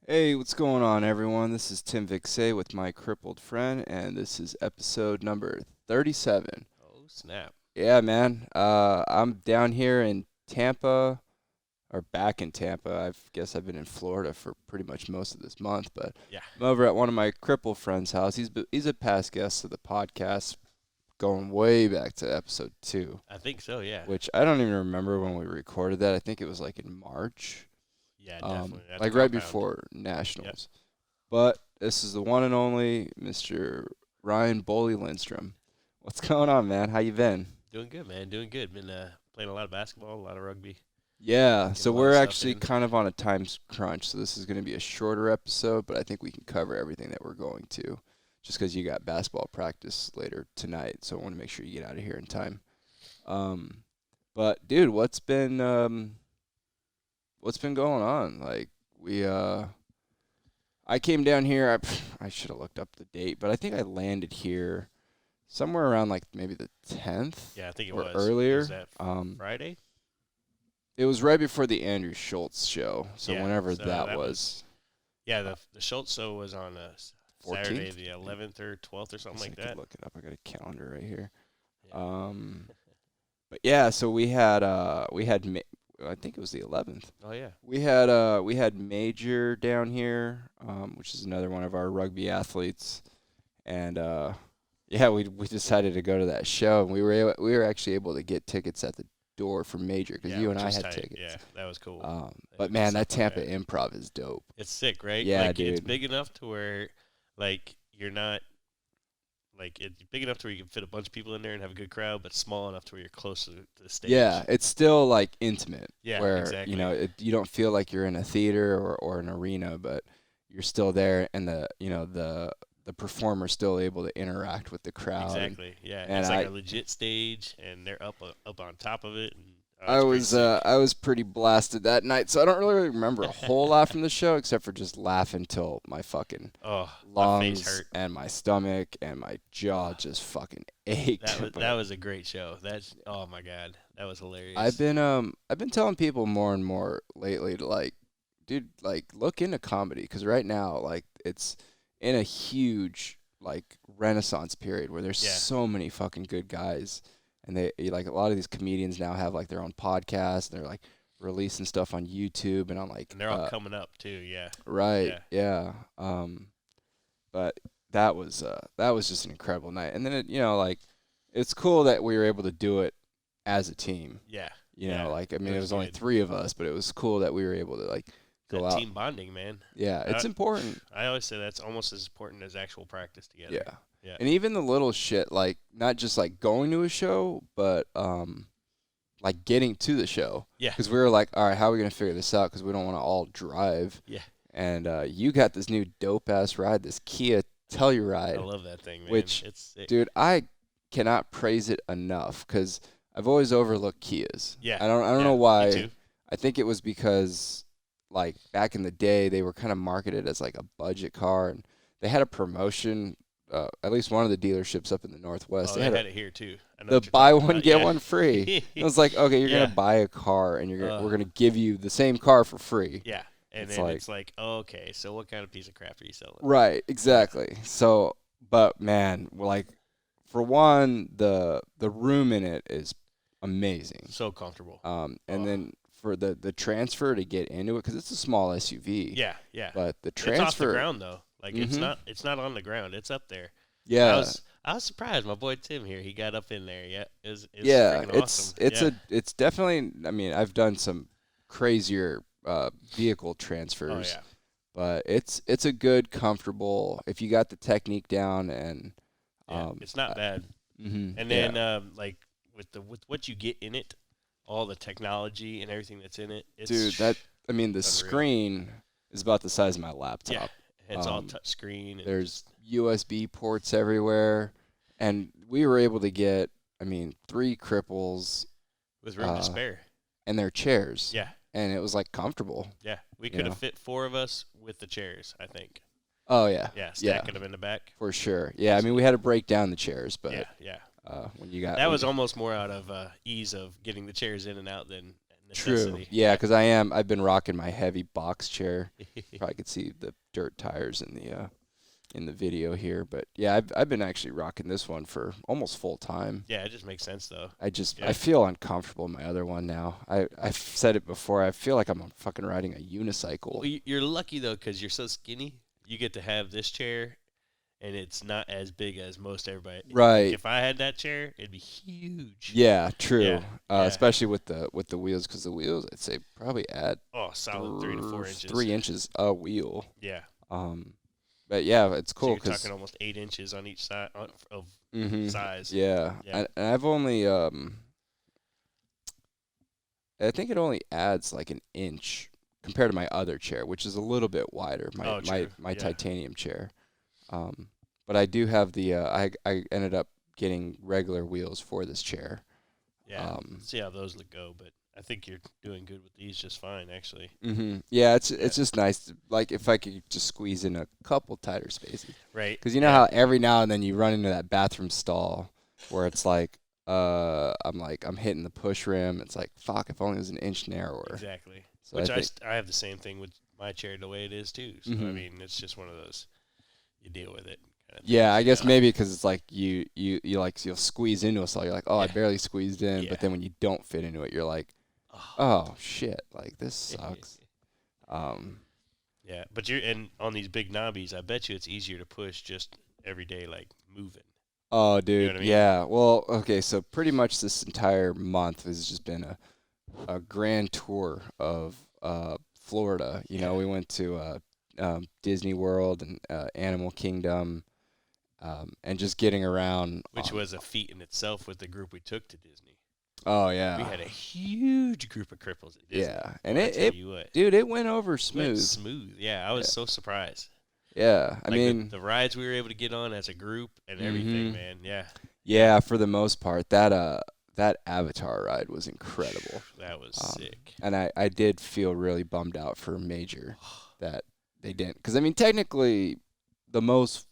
Hey, what's going on, everyone? This is Tim Vixay with my crippled friend, and this is episode number 37. Oh, snap. Yeah, man. I'm down here in Tampa, or back in Tampa. I guess I've been in Florida for pretty much most of this month, but Yeah, I'm over at one of my crippled friends' house. He's a past guest of the podcast, going way back to episode 2, I think so, yeah. which I don't even remember when we recorded that. I think it was like in March. Yeah, definitely. That's Like right compound. before Yep. nationals. But this is the one and only Mr. Ryan Bully Lindstrom. What's going on, man? How you been? Doing good, man. Doing good. Been playing a lot of basketball, a lot of rugby. Yeah, Getting so a lot of we're stuff actually in. kind of on a time crunch, so this is going to be a shorter episode, but I think we can cover everything that we're going to, just because you got basketball practice later tonight, so I want to make sure you get out of here in time. Um, but dude, what's been going on? Like I came down here. I should have looked up the date, but I think I landed here somewhere around like maybe the 10th Yeah, I think it or was. Was earlier. that Friday? It was right before the Andrew Schultz show, so Yeah, whenever so that that was, yeah, the Schultz show was on Saturday 14th. the 11th or 12th or something I like could that. look it up. I got a calendar right here. Yeah. Um, but yeah, so I think it was the 11th. Oh, yeah. We had Major down here, which is another one of our rugby athletes, and yeah, we decided to go to that show, and we were actually able to get tickets at the door for Major because Yeah, you and which I was had tight. tickets. Yeah, that was cool. But Good man, that stuff on Tampa that. Improv is dope. It's sick, right? Yeah, Like, it's dude. big enough to where, like, you're not it's big enough to where you can fit a bunch of people in there and have a good crowd, but small enough to where you're close to the stage. Yeah, it's still like intimate, Yeah, where exactly. you don't feel like you're in a theater or an arena, but you're still there, and the performer's still able to interact with the crowd. Exactly. Yeah, And it's like a legit stage, and they're up on top of it, and I it's pretty was sick. I was pretty blasted that night, so I don't really remember a whole lot from the show except for just laughing till my fucking Oh, my face lungs hurt. and my stomach and my jaw just fucking ached. That But was a great show. That's oh my god, that was I've hilarious. been telling people more and more lately to like, dude, like look into comedy because right now like it's in a huge like renaissance period where there's Yeah, so many fucking good guys, and like a lot of these comedians now have like their own podcast, and they're like releasing stuff on YouTube and on like and they're all coming up too. Yeah, right, yeah, yeah. But that was just an incredible night, and then like it's cool that we were able to do it as a team. yeah, You know, yeah. like I It mean, it was was only good. 3 of us, but it was cool that we were able to like go That out. team bonding, man. Yeah, it's I, important. I always say that's almost as important as actual practice together. Yeah, Yeah, and even the little shit, like not just like going to a show, but like getting to the show. yeah, Because we were like, all right, how are we gonna figure this out? Because we don't want to all drive. yeah. And you got this new dope ass ride, this Kia I Telluride, love that thing, man. which, It's sick. dude, I cannot praise it enough because I've always overlooked Kias. Yeah, I don't yeah. know Me why. too. I think it was because like back in the day they were kind of marketed as like a budget car, and they had a promotion. At least one of the dealerships up in the Northwest, Oh, they they had had it here too. I know the what you're buy talking one about. get Yeah. one free. It was like, okay, you're gonna Yeah. buy a car, and Uh, we're gonna give you the same car for free. Yeah. And It's then like, it's like, oh, okay, so what kind of piece of crap are you selling? right, Yeah. exactly. So, but man, like for one, the room in it is amazing. So comfortable. And Oh. then for the transfer to get into it, because it's a small SUV. Yeah, yeah. But the It's off the transfer, ground though. Like Mhm. it's not on the ground. It's up there. yeah, I was surprised. My boy Tim here, he got up in there. Yeah. It's yeah, freaking awesome. Yeah. it's definitely. I mean, I've done some crazier vehicle Oh transfers, yeah. but it's a good, comfortable. If you got the technique down, and Yeah. It's not bad. And yeah, then like with what you get in it, all the technology and everything that's in it, it's dude, that I mean, the unreal. screen is about the size of my Yeah. laptop. It's all Um, touch screen and There's USB ports everywhere, and we were able to get, I mean, 3 cripples with room to uh, spare. and their chairs, Yeah. and it was like comfortable. Yeah. We You could know? have fit 4 of us with the chairs, I think. Oh yeah, Yeah, yeah, stacking them in the back. for sure. Yeah, I mean, we had to break down the chairs, but Yeah. when you got That was almost more out of ease of getting the chairs in and out than True. necessity. Yeah, because I've been rocking my heavy box chair. Probably could see the dirt tires in the video here, but yeah, I've been actually rocking this one for almost full time. Yeah, it just makes sense though. I feel uncomfortable in my other one now. I've said it before. I feel like I'm fucking riding a unicycle. Well, you're lucky though, because you're so skinny. You get to have this chair, and it's not as big as most everybody. Right. Like if I had that chair, it'd be huge. Yeah, true. Yeah, yeah. Especially with the wheels, because the wheels I'd say probably add Solid 3 to 4 inches. 3 inches a wheel. Yeah. But yeah, it's cool So you're because talking almost 8 inches on each side of size. Yeah, and I've only I think it only adds like an inch compared to my other chair, which is a little bit wider. My titanium chair. But I do have the I ended up getting regular wheels for this chair. Yeah. See how those go, but I think you're doing good with these just fine, actually. Yeah, it's just nice to, like, if I could just squeeze in a couple tighter spaces. Right. Because you know how every now and then you run into that bathroom stall where it's like, I'm hitting the push rim. It's like, fuck, if only it was an inch narrower. Exactly. So Which I have the same thing with my chair the way it is too. So I mean, it's just one of those. You deal with it. Kind of yeah, I guess maybe because it's like you'll squeeze into a stall. You're like, oh, I barely squeezed in. Yeah. But then when you don't fit into it, you're like, oh shit, like this sucks. Yeah, but and on these big knobbies, I bet you it's easier to push just every day, like moving. Oh, dude, You know what I mean? yeah. Well, okay, so pretty much this entire month has just been a grand tour of Florida. You know, we went to Disney World and Animal Kingdom, and just getting around. Which was a feat in itself with the group we took to Disney. Oh yeah. We had a huge group of cripples at Disney. Yeah, and dude, it went over smooth. Went smooth. Yeah, I was so surprised. Yeah, I like mean the rides we were able to get on as a group and everything, man. Yeah. Yeah, for the most part, that Avatar ride was incredible. That was sick. And I did feel really bummed out for Major that they didn't, because I mean technically the most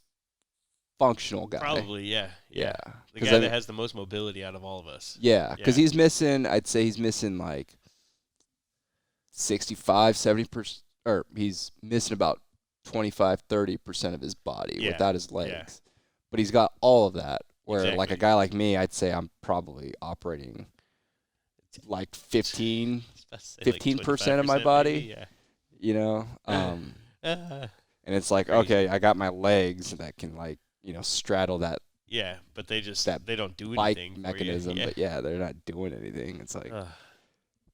functional guy. Probably, yeah. The guy that has the most mobility out of all of us. Yeah, because he's missing. I'd say he's missing like 65, 70%, or he's missing about 25, 30% of his body without his legs. Yeah. But he's got all of that. Where like a guy like me, I'd say I'm probably operating like 15% of my body. Maybe, yeah. You know, and it's like, okay, I got my legs that can, like, you know, straddle that. Yeah, but they don't do bike anything mechanism. But yeah, they're not doing anything. It's like,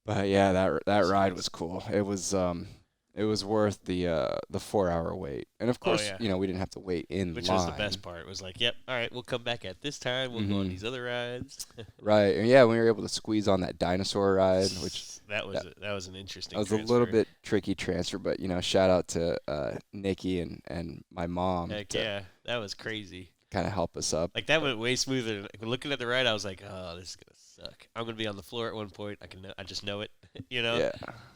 but yeah, that ride was cool. It was worth the 4-hour wait, and of course, you know, we didn't have to wait in Which line. was the best part. It was like, yep, all right, we'll come back at this time. We'll go on these other rides. Right, and yeah, we were able to squeeze on that dinosaur ride, which that was an interesting. That was transfer. a little bit tricky transfer, but you know, shout out to Nikki and my mom. Heck yeah, that was crazy. Kind of help us up. Like that went way smoother. Looking at the ride, I was like, oh, this is gonna suck. I'm gonna be on the floor at one point. I just know it. You know.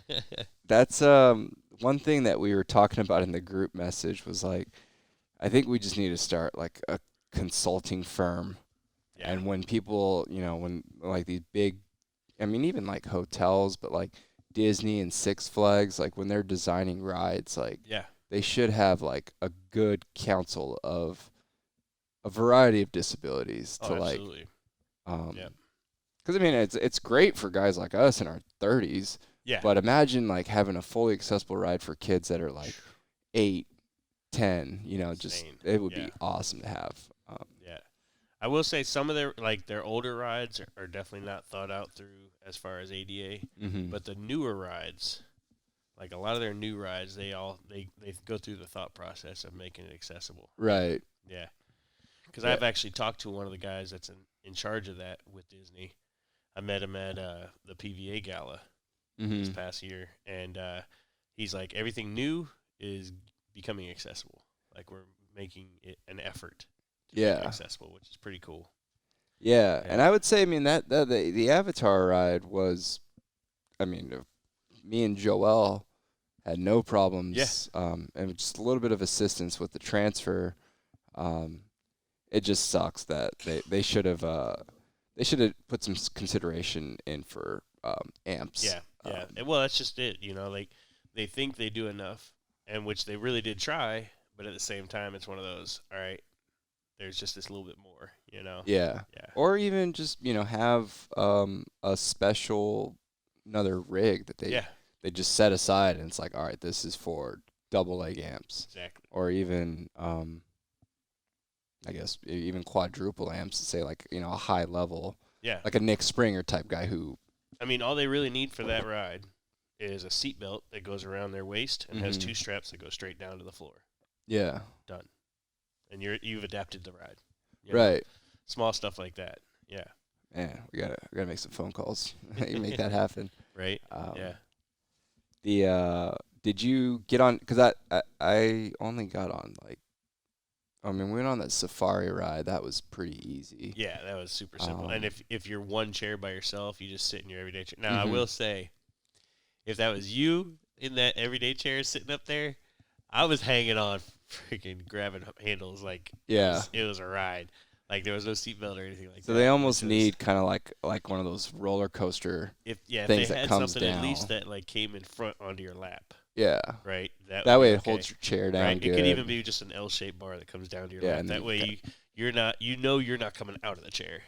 Yeah. That's one thing that we were talking about in the group message was like, I think we just need to start like a consulting firm. Yeah. And when people, you know, when like these big, I mean, even like hotels, but like Disney and Six Flags, like when they're designing rides, like they should have like a good council of a variety of disabilities to absolutely. Because I mean, it's great for guys like us in our 30s. Yeah. But imagine like having a fully accessible ride for kids that are like 8, 10. You know, just it would be awesome to have. I will say some of their older rides are definitely not thought out through as far as ADA, but the newer rides, like a lot of their new rides, they go through the thought process of making it accessible. Right. Yeah. Because I've actually talked to one of the guys that's in charge of that with Disney. I met him at the PVA Gala this past year, and he's like, everything new is becoming accessible. Like we're making it an effort to make it accessible, which is pretty cool. Yeah, and I would say, I mean, that the Avatar ride was, I mean, me and Joel had no problems. Yeah. And just a little bit of assistance with the transfer. It just sucks that they should have put some consideration in for amps. Yeah, yeah. Well, that's just it. Like they think they do enough, and which they really did try, but at the same time, it's one of those. All right, there's just this little bit more. Yeah. Yeah. Or even just have a special another rig that they just set aside, and it's like, all right, this is for double leg amps. Exactly. Or even I guess even quadruple amps to say like a high level. Yeah. Like a Nick Springer type guy who. I mean, all they really need for that ride is a seatbelt that goes around their waist and has 2 straps that go straight down to the floor. Yeah. Done. And you've adapted the ride. Right. Small stuff like that. Yeah. Man, we gotta make some phone calls. You make that happen. Right. Yeah. Did you get on? Because I only got on we went on that safari ride. That was pretty easy. Yeah, that was super simple. And if you're one chair by yourself, you just sit in your everyday chair. Now, I will say, if that was you in that everyday chair sitting up there, I was hanging on, freaking grabbing handles like it was a ride. Like there was no seatbelt or anything like that. So they almost need kind of like one of those roller coaster if things they that had comes something down. at least that like came in front onto your lap. Yeah. Right. That way it holds your chair down. Right. Good. It could even be just an L-shaped bar that comes down to your lap. And that way you're not coming out of the chair.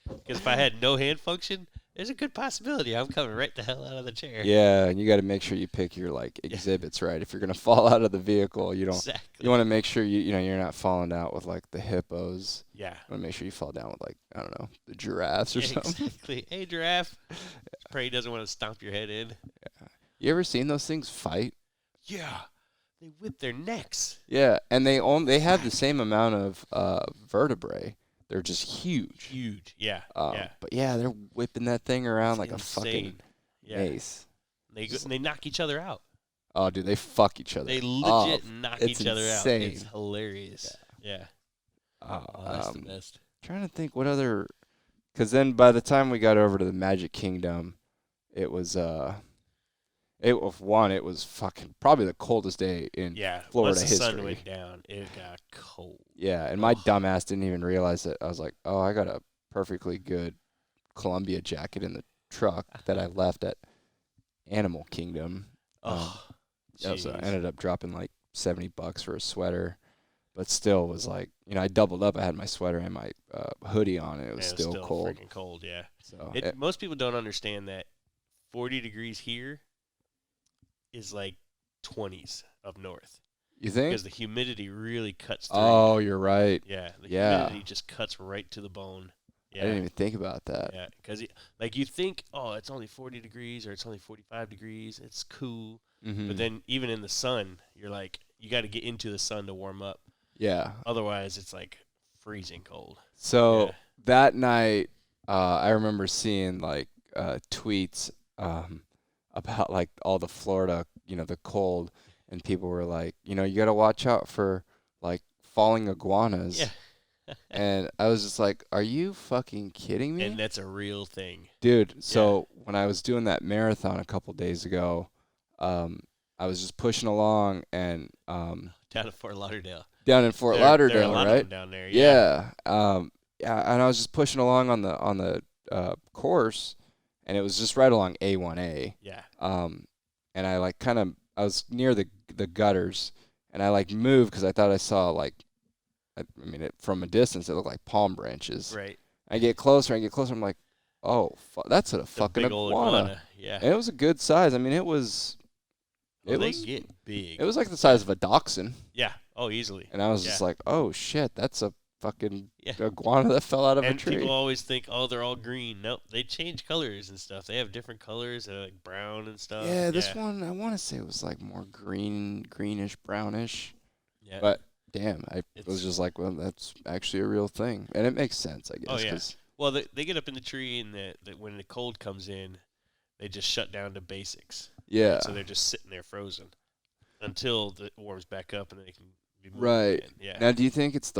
Because if I had no hand function, there's a good possibility I'm coming right the hell out of the chair. Yeah, and you got to make sure you pick your exhibits right. If you're gonna fall out of the vehicle, you don't. Exactly. You want to make sure you're not falling out with like the hippos. Yeah. You want to make sure you fall down with I don't know, the giraffes or something. Exactly. Hey, giraffe. Pray he doesn't want to stomp your head in. Yeah. You ever seen those things fight? Yeah. They whip their necks. Yeah, and they have the same amount of vertebrae. They're just huge. Huge. Yeah. But yeah, they're whipping that thing around like insane. a fucking mace. They knock each other out. Oh, dude, they fuck each other. They legit knock it's each other insane. out. It's hilarious. Yeah. That's the best. Trying to think what other, because then by the time we got over to the Magic Kingdom, it was it was fucking probably the coldest day in Florida history. Once the sun went down, it got cold. Yeah, and my dumbass didn't even realize it. I was like, oh, I got a perfectly good Columbia jacket in the truck that I left at Animal Kingdom. So I ended up dropping like $70 for a sweater, but still was like, I doubled up. I had my sweater and my hoodie on, and it was still cold. Freaking cold, yeah. So most people don't understand that 40 degrees here is like 20s up north. You think? Because the humidity really cuts through. Oh, you're right. Yeah, the humidity just cuts right to the bone. Yeah. I didn't even think about that. Yeah, because you think, oh, it's only 40 degrees or it's only 45 degrees. It's cool. Mm-hmm. But then even in the sun, you're like, you got to get into the sun to warm up. Yeah. Otherwise, it's like freezing cold. So that night, I remember seeing like tweets about like all the Florida, the cold, and people were like, you got to watch out for like falling iguanas. Yeah. And I was just like, are you fucking kidding me? And that's a real thing. Dude, so when I was doing that marathon a couple days ago, I was just pushing along and down in Fort Lauderdale. Down in Fort Lauderdale, there are a lot right? of them down there. Yeah. And I was just pushing along on the course, and it was just right along A1A. Yeah. And I like I was near the gutters, and I like moved because I thought I saw like, from a distance it looked like palm branches. Right. I get closer. I'm like, oh, that's a fucking big old iguana. Yeah. And it was a good size. I mean, it was. Well, they get big. It was like the size of a dachshund. Yeah. Oh, easily. And I was just like, oh shit, that's a fucking iguana that fell out of a tree. And people always think, oh, they're all green. Nope, they change colors and stuff. They have different colors, like brown and stuff. Yeah, this one I want to say it was like more greenish, brownish. Yeah. But damn, I was just like, well, that's actually a real thing, and it makes sense, I guess. Oh yeah. Well, they get up in the tree, and when the cold comes in, they just shut down to basics. Yeah. So they're just sitting there frozen until it warms back up, and then they can be moving right. again. Yeah. Now, do you think it's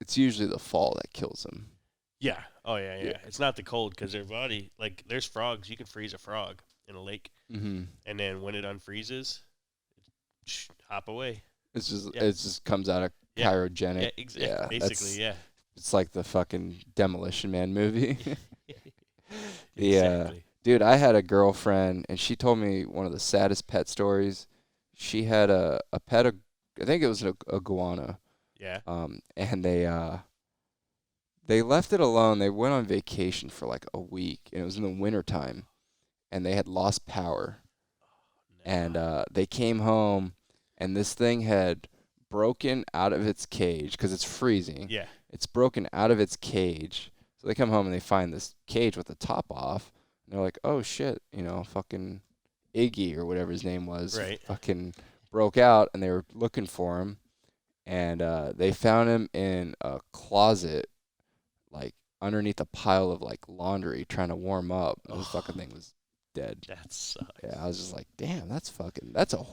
it's usually the fall that kills them? Yeah. Oh yeah. It's not the cold because their body, like, there's frogs. You can freeze a frog in a lake, and then when it unfreezes, hop away. It's just it just comes out of cryogenic. Yeah, exactly. Yeah, basically, It's like the fucking Demolition Man movie. Exactly. Dude, I had a girlfriend, and she told me one of the saddest pet stories. She had a pet, I think it was an iguana, Yeah. and they left it alone. They went on vacation for like a week, and it was in the wintertime, and they had lost power. And No. they came home, and this thing had broken out of its cage because it's freezing. Yeah. It's broken out of its cage. So they come home and they find this cage with the top off. And they're like, oh shit, fucking Iggy or whatever his name was, Right. fucking broke out, and they were looking for him. And they found him in a closet, like underneath a pile of like laundry, trying to warm up. And the fucking thing was dead. That sucks. Yeah, I was just like, damn, that's a That's a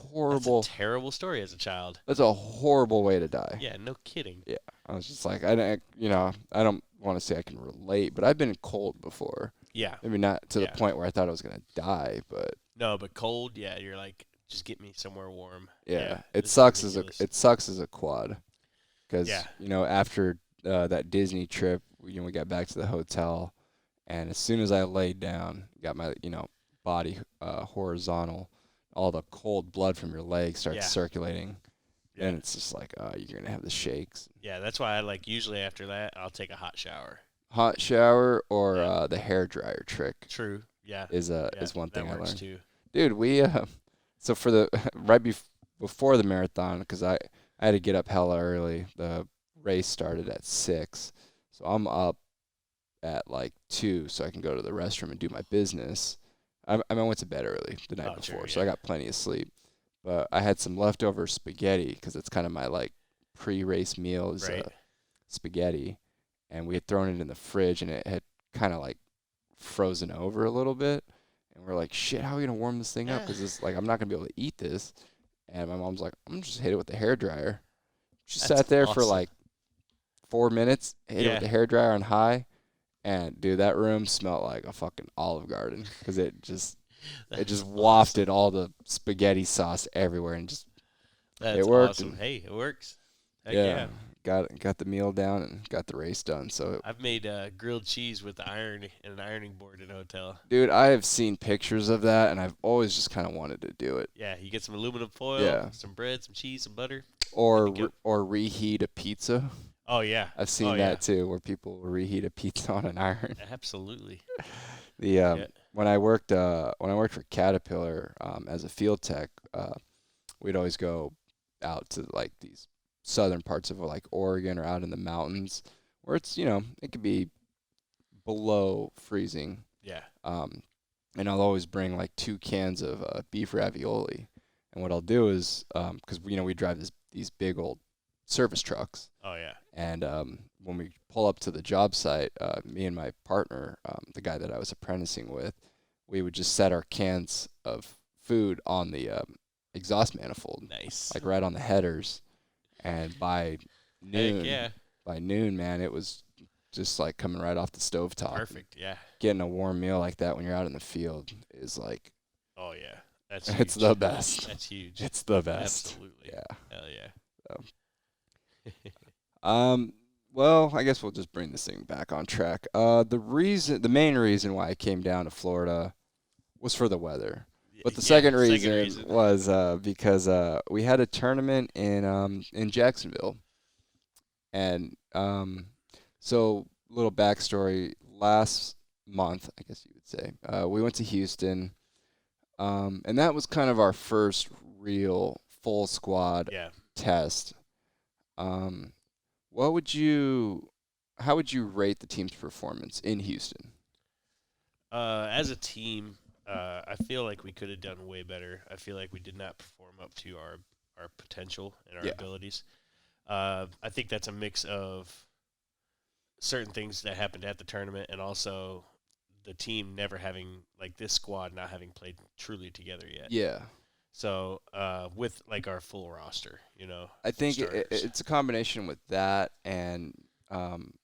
terrible story as a child. that's a horrible way to die. Yeah, no kidding. Yeah, I was just like, I don't want to say I can relate, but I've been cold before. Yeah. Maybe not to the Yeah. point where I thought I was gonna die, but No, but cold, yeah, you're like, just get me somewhere warm. yeah, this it is sucks ridiculous. it sucks as a quad, because Yeah. after that Disney trip, we got back to the hotel, and as soon as I laid down, got my body horizontal, all the cold blood from your legs starts Yeah. circulating. Yeah. And it's just like, you're going to have the shakes. Yeah, that's why I like usually after that I'll take a hot shower. Hot shower or Yeah. the hair dryer trick True. Yeah. is Yeah, one thing that I works learned. too. Dude, we so for the before the marathon, because I had to get up hella early. The race started at 6, so I'm up at like 2 so I can go to the restroom and do my business. I went to bed early the night Oh, sure, before, so I yeah. got plenty of sleep. But I had some leftover spaghetti because it's kind of my like pre-race meal is Right. spaghetti, and we had thrown it in the fridge, and it had kind of like frozen over a little bit. And we're like, shit, how are we gonna warm this thing up? Because this like I'm not gonna be able to eat this. And my mom's like, I'm gonna just hit it with the hair dryer. She That's sat there for awesome. like 4 minutes, hit it Yeah. with the hair dryer on high, and dude, that room smelled like a fucking Olive Garden because it just That's wafted all the spaghetti sauce everywhere, and just That's it worked. awesome. And Hey, it works. Heck yeah, got the meal down and got the race done. So I've made grilled cheese with the an ironing board in a hotel. dude, I have seen pictures of that, and I've always just kind of wanted to do it. Yeah, you get some aluminum foil, Yeah. some bread, some cheese, some butter. Or Go. or reheat a pizza. Oh yeah, I've seen that too, where people reheat a pizza on an iron. Absolutely. The when I worked for Caterpillar as a field tech, we'd always go out to like these southern parts of like Oregon or out in the mountains where it's it could be below freezing. Yeah. And I'll always bring like 2 cans of beef ravioli. And what I'll do is because we drive these big old service trucks. Oh yeah. And when we pull up to the job site, me and my partner, the guy that I was apprenticing with, we would just set our cans of food on the exhaust manifold, Nice. like right on the headers. And by noon, Heck yeah. Man, it was just like coming right off the stovetop. Perfect. Yeah. Getting a warm meal like that when you're out in the field is like, Oh yeah. That's it's huge. the best. That's huge. It's the best. Absolutely. Yeah. Hell yeah. Well, I guess we'll just bring this thing back on track. The main reason why I came down to Florida was for the weather. But the second reason was because we had a tournament in Jacksonville. And so little backstory, last month, I guess you would say, we went to Houston, and that was kind of our first real full squad test. How would you rate the team's performance in Houston? As a team, I feel like we could have done way better. I feel like we did not perform up to our potential and our abilities. I think that's a mix of certain things that happened at the tournament and also the team never having, like this squad not having played truly together yet. Yeah. So with like our full roster, I think it's a combination with that and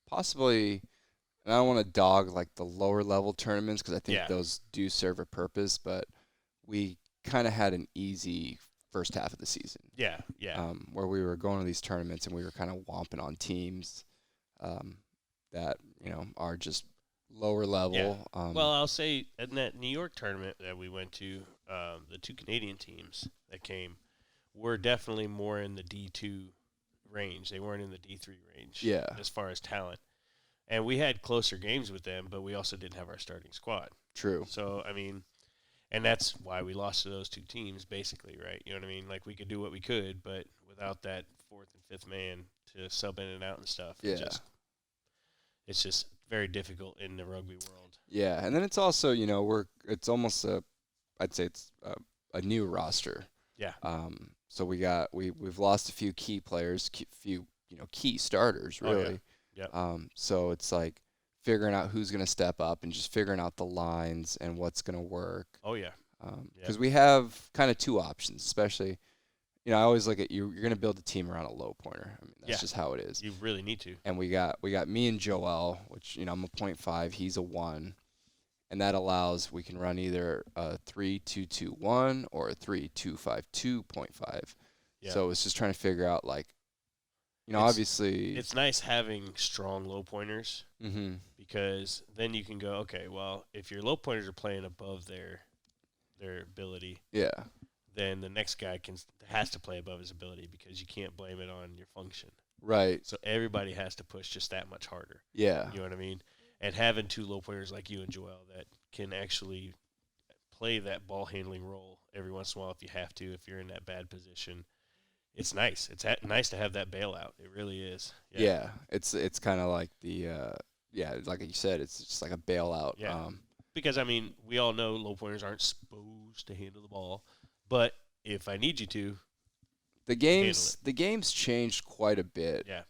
possibly, and I don't want to dog like the lower level tournaments because I think those do serve a purpose, but we kind of had an easy first half of the season. Yeah. Where we were going to these tournaments and we were kind of whomping on teams that, are just lower level. Yeah. Well, I'll say in that New York tournament that we went to, the 2 Canadian teams that came were definitely more in the D2 range. They weren't in the D3 range. Yeah. As far as talent. And we had closer games with them, but we also didn't have our starting squad. True. So, I mean, and that's why we lost to those 2 teams, basically, right? You know what I mean? Like, we could do what we could, but without that 4th and 5th man to sub in and out and stuff, it's just very difficult in the rugby world. Yeah, and then it's also, it's almost I'd say it's a new roster. Yeah. So we've lost a few key players, few key starters really. Oh, yeah. So it's like figuring out who's going to step up and just figuring out the lines and what's going to work. Oh yeah. Because we have kind of 2 options, especially. I always look at you're going to build a team around a low pointer. I mean, that's just how it is. You really need to. And we got me and Joel, which I'm a 0.5, he's a 1. And that allows we can run either a 3-2-2-1 or a 3-2-5-2.5. Yeah. So it's just trying to figure out, like, obviously. It's nice having strong low pointers because then you can go, okay, well, if your low pointers are playing above their ability, then the next guy has to play above his ability because you can't blame it on your function. Right. So everybody has to push just that much harder. Yeah. You know what I mean? And having 2 low pointers like you and Joel that can actually play that ball handling role every once in a while if you have to, if you're in that bad position, it's nice. It's nice to have that bailout. It really is. Yeah. It's kind of like the like you said, it's just like a bailout. Yeah. Because I mean, we all know low pointers aren't supposed to handle the ball, but if I need you to, the game's changed quite a bit. Yeah.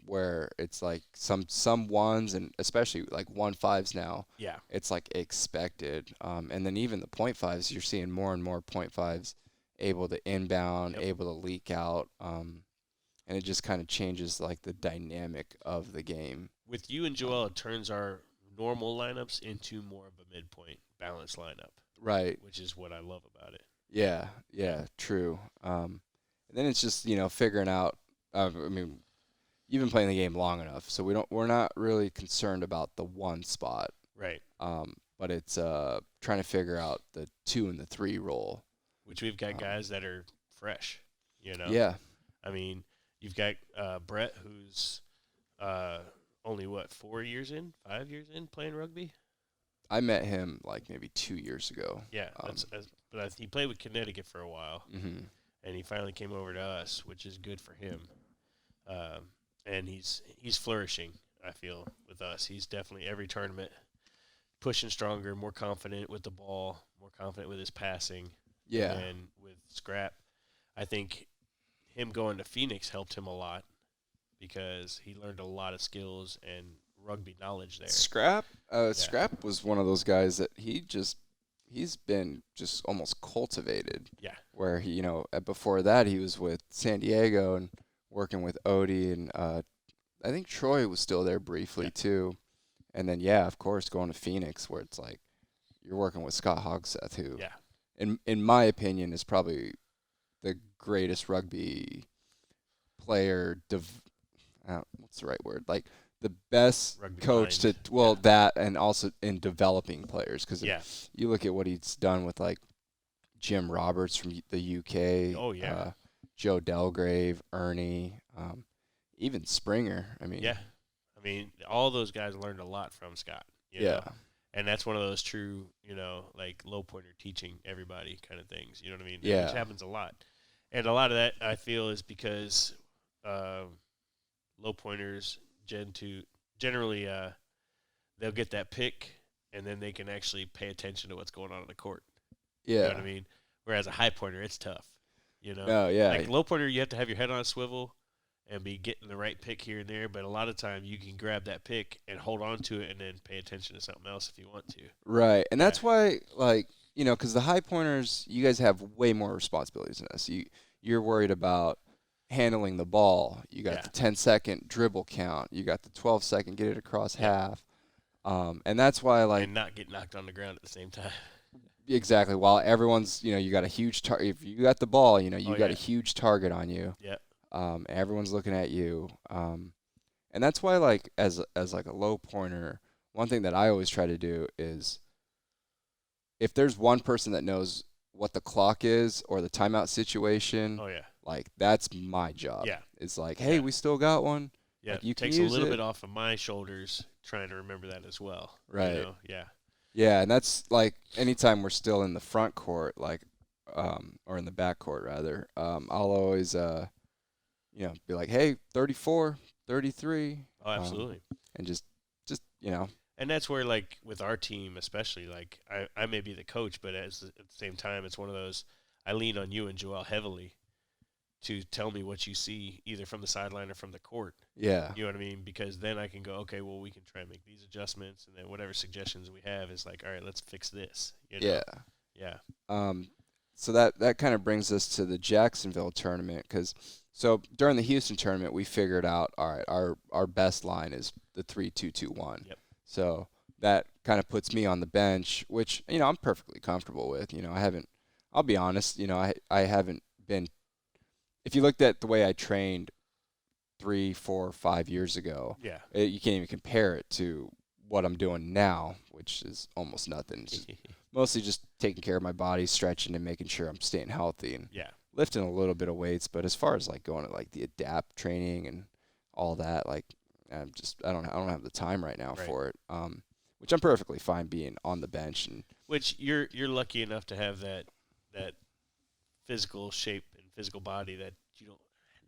Where it's like some ones and especially like 1.5s now. Yeah. It's like expected. And then even the 0.5s, you're seeing more and more 0.5s able to inbound, able to leak out. And it just kind of changes like the dynamic of the game. With you and Joel, it turns our normal lineups into more of a midpoint balanced lineup. Right. Which is what I love about it. Yeah, true. And then it's just, figuring out, I mean, you've been playing the game long enough, so we're not really concerned about the 1 spot. Right. But it's trying to figure out the 2 and the 3 role. Which we've got guys that are fresh, Yeah. I mean, you've got Brett, who's only, 5 years in playing rugby? I met him like maybe 2 years ago. Yeah, but he played with Connecticut for a while. Mm-hmm. And he finally came over to us, which is good for him. And he's flourishing, I feel, with us. He's definitely every tournament pushing stronger, more confident with the ball, more confident with his passing. Yeah. And with Scrap, I think him going to Phoenix helped him a lot because he learned a lot of skills and rugby knowledge there. Scrap was one of those guys that he's been just almost cultivated. Yeah. Where he, before that he was with San Diego and working with Odie and I think Troy was still there briefly too. And then of course going to Phoenix where it's like you're working with Scott Hogseth who in my opinion is probably the greatest rugby player what's the right word? Like the best rugby coach mind. That and also in developing players because you look at what he's done with like Jim Roberts from the UK. Oh yeah, Joe Delgrave, Ernie, even Springer. I mean, all those guys learned a lot from Scott. You know? And that's one of those true, like low pointer teaching everybody kind of things. You know what I mean? Yeah, which happens a lot, and a lot of that I feel is because low pointers generally they'll get that pick and then they can actually pay attention to what's going on the court. Yeah. You know what I mean? Whereas a high pointer, it's tough. Oh, yeah. Like low pointer, you have to have your head on a swivel and be getting the right pick here and there, but a lot of time you can grab that pick and hold on to it and then pay attention to something else if you want to. Right. And that's why, like, because the high pointers, you guys have way more responsibilities than us. You're worried about handling the ball. You got the 10-second dribble count. You got the 12-second get it across half. And that's why, like... And not get knocked on the ground at the same time. Exactly. While everyone's, you got a huge target. If you got the ball, you got a huge target on you. Yeah. Everyone's looking at you. And that's why, like, as like a low pointer, one thing that I always try to do is if there's one person that knows what the clock is or the timeout situation, Oh yeah. like that's my job. Yeah. It's like, hey, Yeah. we still got one. Yeah. Like, you can takes a use little it. bit off of my shoulders trying to remember that as well. Right. You know? Yeah. Yeah, and that's like anytime we're still in the front court, like, or in the back court rather, I'll always, be like, hey, 34, 33. Oh, absolutely. And just. And that's where, like, with our team especially, like, I may be the coach, but at the same time, it's one of those, I lean on you and Joel heavily to tell me what you see, either from the sideline or from the court. Yeah. You know what I mean? Because then I can go, okay, well, we can try and make these adjustments, and then whatever suggestions we have is like, all right, let's fix this. You know? Yeah. Yeah. So that kind of brings us to the Jacksonville tournament, so during the Houston tournament, we figured out, all right, our best line is the 3-2-2-1. Yep. So that kind of puts me on the bench, which, I'm perfectly comfortable with. I'll be honest, I haven't been, if you looked at the way I trained 3, 4, 5 years ago, Yeah. you can't even compare it to what I'm doing now, which is almost nothing. It's just mostly just taking care of my body, stretching, and making sure I'm staying healthy, and Yeah. lifting a little bit of weights. But as far as like going to like the adapt training and all that, like I don't have the time right now for it. Which I'm perfectly fine being on the bench, and which you're lucky enough to have that physical shape and physical body that you don't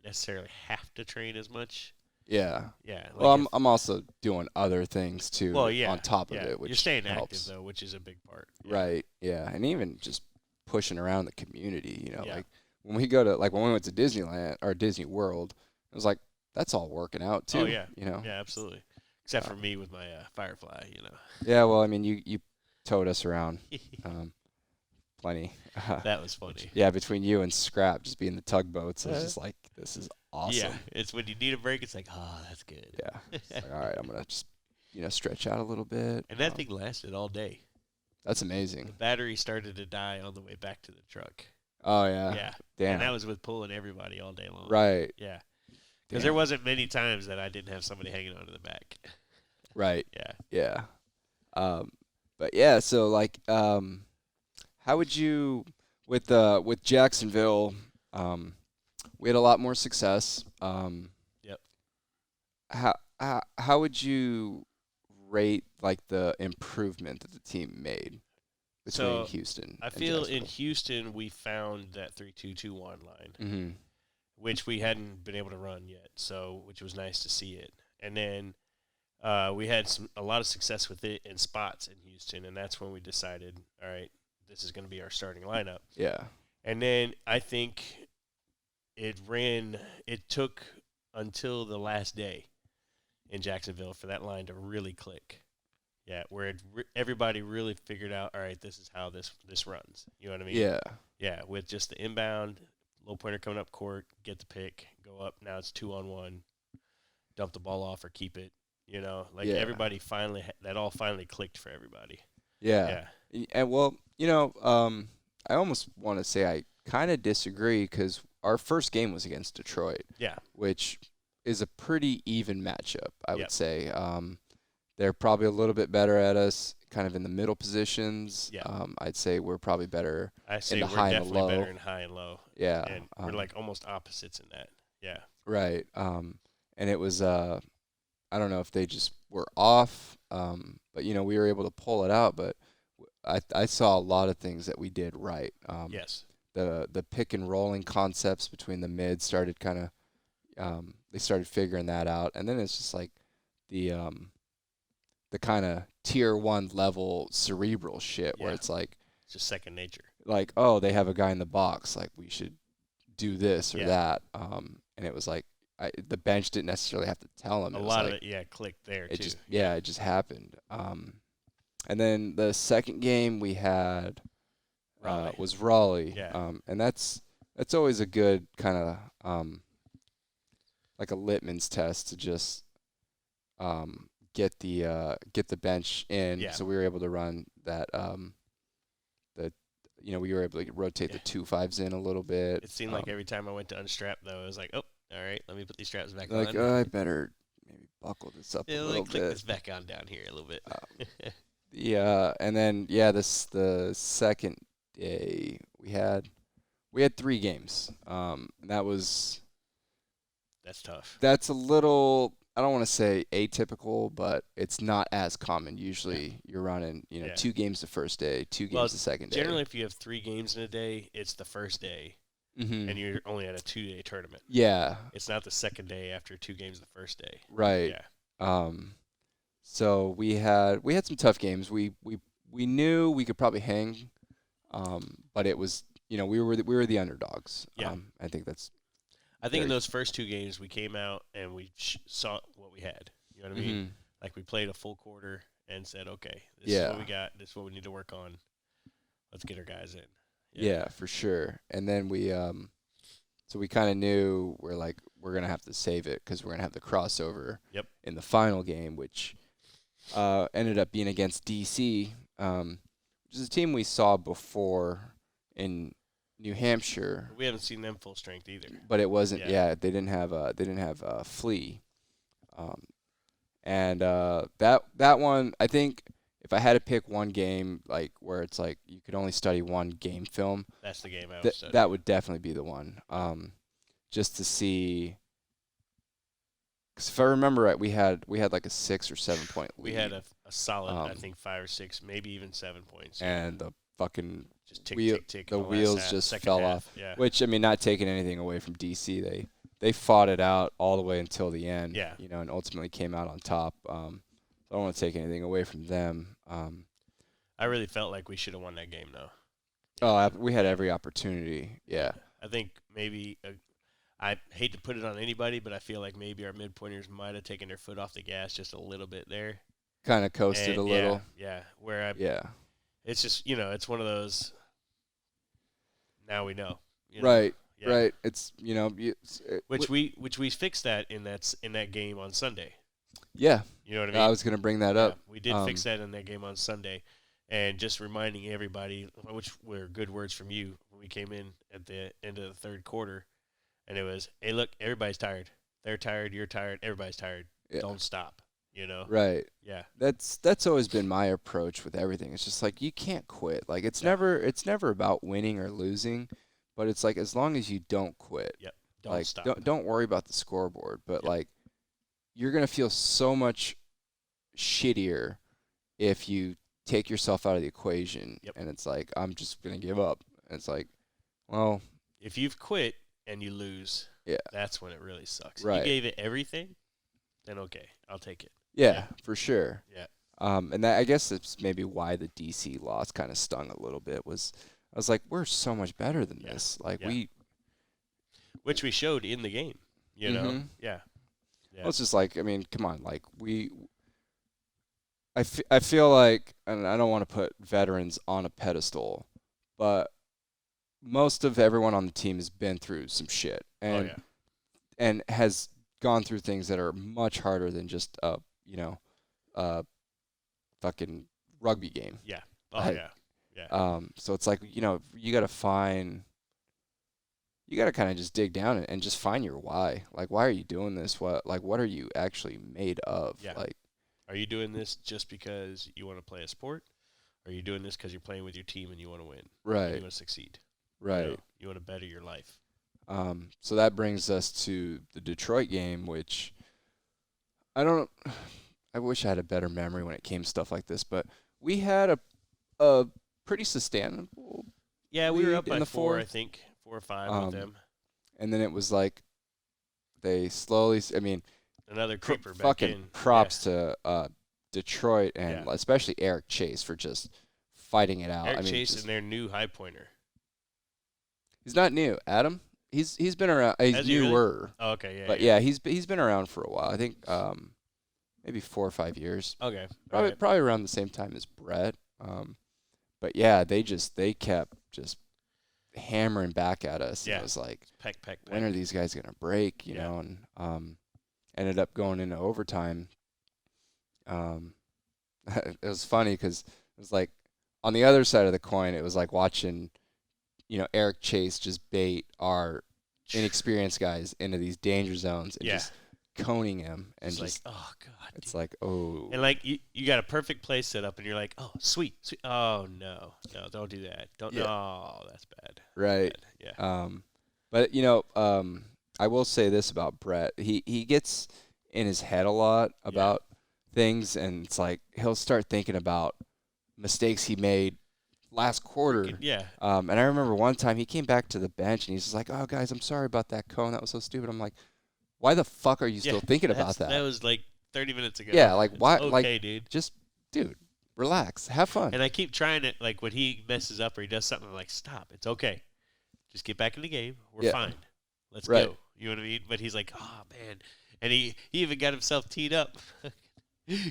necessarily have to train as much. Yeah. Yeah. Like Well, I'm also doing other things too. Well, yeah, on top of yeah. it, which You're staying helps. active though, which is a big part. Yeah. Right. Yeah, and even just pushing around the community. Yeah. Like when we go to when we went to Disneyland or Disney World, it was like that's all working out too. Oh yeah. Yeah, absolutely. Except for me with my Firefly, Yeah. Well, I mean, you towed us around plenty. That was funny. Yeah, between you and Scrap just being the tugboats, it's just like, this is awesome. Yeah, it's when you need a break, it's like, oh, that's good. Yeah. It's like, all right, I'm gonna just stretch out a little bit. And that thing lasted all day. That's The amazing. battery started to die on the way back to the truck. Oh yeah. Yeah. Damn. And that was with pulling everybody all day long. Right. Yeah. Because there wasn't many times that I didn't have somebody hanging onto the back. Right. Yeah. Yeah. But yeah, so like, how would you with Jacksonville? We had a lot more success. Yep. How would you rate like the improvement that the team made between Houston? I and feel in Jacksonville? Houston we found that 3-2-2-1 line, Mm-hmm. which we hadn't been able to run yet. So, which was nice to see it. And then we had a lot of success with it in spots in Houston, and that's when we decided, all right, this is going to be our starting lineup. Yeah. And then I think it took until the last day in Jacksonville for that line to really click. Yeah, where everybody really figured out, all right, this is how this runs. You know what I mean? Yeah. Yeah, with just the inbound, low pointer coming up court, get the pick, go up. Now it's 2-on-1, dump the ball off or keep it. Everybody finally, that all finally clicked for everybody. Yeah. And well, I almost want to say I kind of disagree because our first game was against Detroit. Yeah. Which is a pretty even matchup, I Yep. would say. They're probably a little bit better at us, kind of in the middle positions. Yeah. I'd say we're probably better. I say the we're high and the definitely low. better in high and low. Yeah. And we're like almost opposites in that. Yeah. Right. And it was, I don't know if they just were off, but, we were able to pull it out. But I saw a lot of things that we did right. Yes. The pick and rolling concepts between the mids started kind of, they started figuring that out. And then it's just like the kind of tier 1 level cerebral shit where it's like, it's just second nature. Like, oh, they have a guy in the box, like we should do this or that. And it was like, the bench didn't necessarily have to tell him. A lot of it, clicked there too. It just happened. And then the second game we had was Raleigh. Yeah. And that's always a good kind of like a litmus test to just get the bench in. Yeah. So we were able to run that. We were able to rotate the 2-5s in a little bit. It seemed like every time I went to unstrap though, it was like, oh, all right, let me put these straps back like, on. oh, I better maybe buckle this up a Let me little click bit. this back on down here a little bit. And then the second day we had 3 games. That's tough. That's a little, I don't want to say atypical, but it's not as common. Usually you're running, 2 games the first day, 2 games the second day. Generally, if you have 3 games in a day, it's the first day, and you're only at a 2-day tournament. Yeah. It's not the second day after 2 games the first day. Right. Yeah. So we had some tough games. We knew we could probably hang, but it was, we were the underdogs. Yeah. I think in those first 2 games we came out and we saw what we had. You know what I mean? Like we played a full quarter and said, okay, this is what we got. This is what we need to work on. Let's get our guys in. Yeah, for sure. And then we so we kind of knew we're going to have to save it because we're going to have the crossover in the final game, which ended up being against DC, which is a team we saw before in New Hampshire. We haven't seen them full strength either. But it wasn't. Yeah, they didn't have Flea, and that one. I think if I had to pick one game like where it's like you could only study one game film, that's the game I would study. That would definitely be the one. Just to see. Because if I remember right, we had like a 6 or 7 point lead. We had a solid, I think 5 or 6, maybe even 7 points. And the fucking just tick. The wheels just fell off. Yeah. Which, I mean, not taking anything away from DC, they fought it out all the way until the end. Yeah. And ultimately came out on top. I don't want to take anything away from them. I really felt like we should have won that game, though. Oh, we had every opportunity. Yeah. I think maybe I hate to put it on anybody, but I feel like maybe our mid-pointers might have taken their foot off the gas just a little bit there. Kind of coasted a little. Yeah. It's just, it's one of those, now we know. Right. Yeah. Right. It's, which we fixed that in that game on Sunday. Yeah. You know what I mean? I was going to bring that up. We did fix that in that game on Sunday. And just reminding everybody, which were good words from you when we came in at the end of the third quarter, and it was, hey, look, everybody's tired. They're tired. You're tired. Everybody's tired. Yeah. Don't stop. Right. Yeah. That's always been my approach with everything. It's just like you can't quit. Like it's never about winning or losing, but it's like as long as you don't quit. Yep. Don't stop. Don't worry about the scoreboard, but like you're going to feel so much shittier if you take yourself out of the equation and it's like I'm just going to give up. And it's like, well, if you've quit and you lose, that's when it really sucks. Right. You gave it everything, then okay, I'll take it. Yeah, for sure. Yeah. And that I guess that's maybe why the DC loss kind of stung a little bit. I was like, we're so much better than this. Like which we showed in the game. You know. Yeah. Well, it's just like, I mean, come on, like I feel like, and I don't want to put veterans on a pedestal, but most of everyone on the team has been through some shit and has gone through things that are much harder than just a fucking rugby game. Yeah. Oh yeah. So it's like, you got to kind of just dig down and just find your why. Like, why are you doing this? What are you actually made of? Yeah. Like, are you doing this just because you want to play a sport? Or are you doing this because you're playing with your team and you want to win? Right. And you want to succeed. Right. You want to better your life. So that brings us to the Detroit game, which I wish I had a better memory when it came to stuff like this, but we had a pretty sustainable. Yeah, we were up by 4, I think, 4 or 5 with them. And then it was like they slowly, I mean, another creeper back fucking in. Props to Detroit and especially Eric Chase for just fighting it out. Eric Chase and their new high pointer. He's not new, Adam. He's been around. He's newer. Really? Oh, okay, yeah. But yeah, he's been around for a while. I think maybe 4 or 5 years. Okay. Probably around the same time as Brett. But yeah, they kept just hammering back at us. Yeah. It was like, peck. When are these guys gonna break? You know, and ended up going into overtime. It was funny because it was like on the other side of the coin, it was like watching, Eric Chase just bait our inexperienced guys into these danger zones and just coning him, and It's just like, oh God. it's Dude. like, oh. And like you got a perfect play set up, and you're like, oh sweet, sweet. Oh no, don't do that. Don't. Yeah. No, that's bad. Right. That's bad. Yeah. But I will say this about Brett. He gets in his head a lot about things, and it's like he'll start thinking about mistakes he made last quarter. Yeah. And I remember one time he came back to the bench and he's just like, "Oh, guys, I'm sorry about that cone. That was so stupid." I'm like, "Why the fuck are you still thinking about that?" That was like 30 minutes ago. Yeah, like why? Okay, like, dude. Just, dude, relax, have fun. And I keep trying it. Like when he messes up or he does something, I'm like, stop. It's okay. Just get back in the game. We're fine. Let's go. You know what I mean? But he's like, oh man. And he even got himself teed up,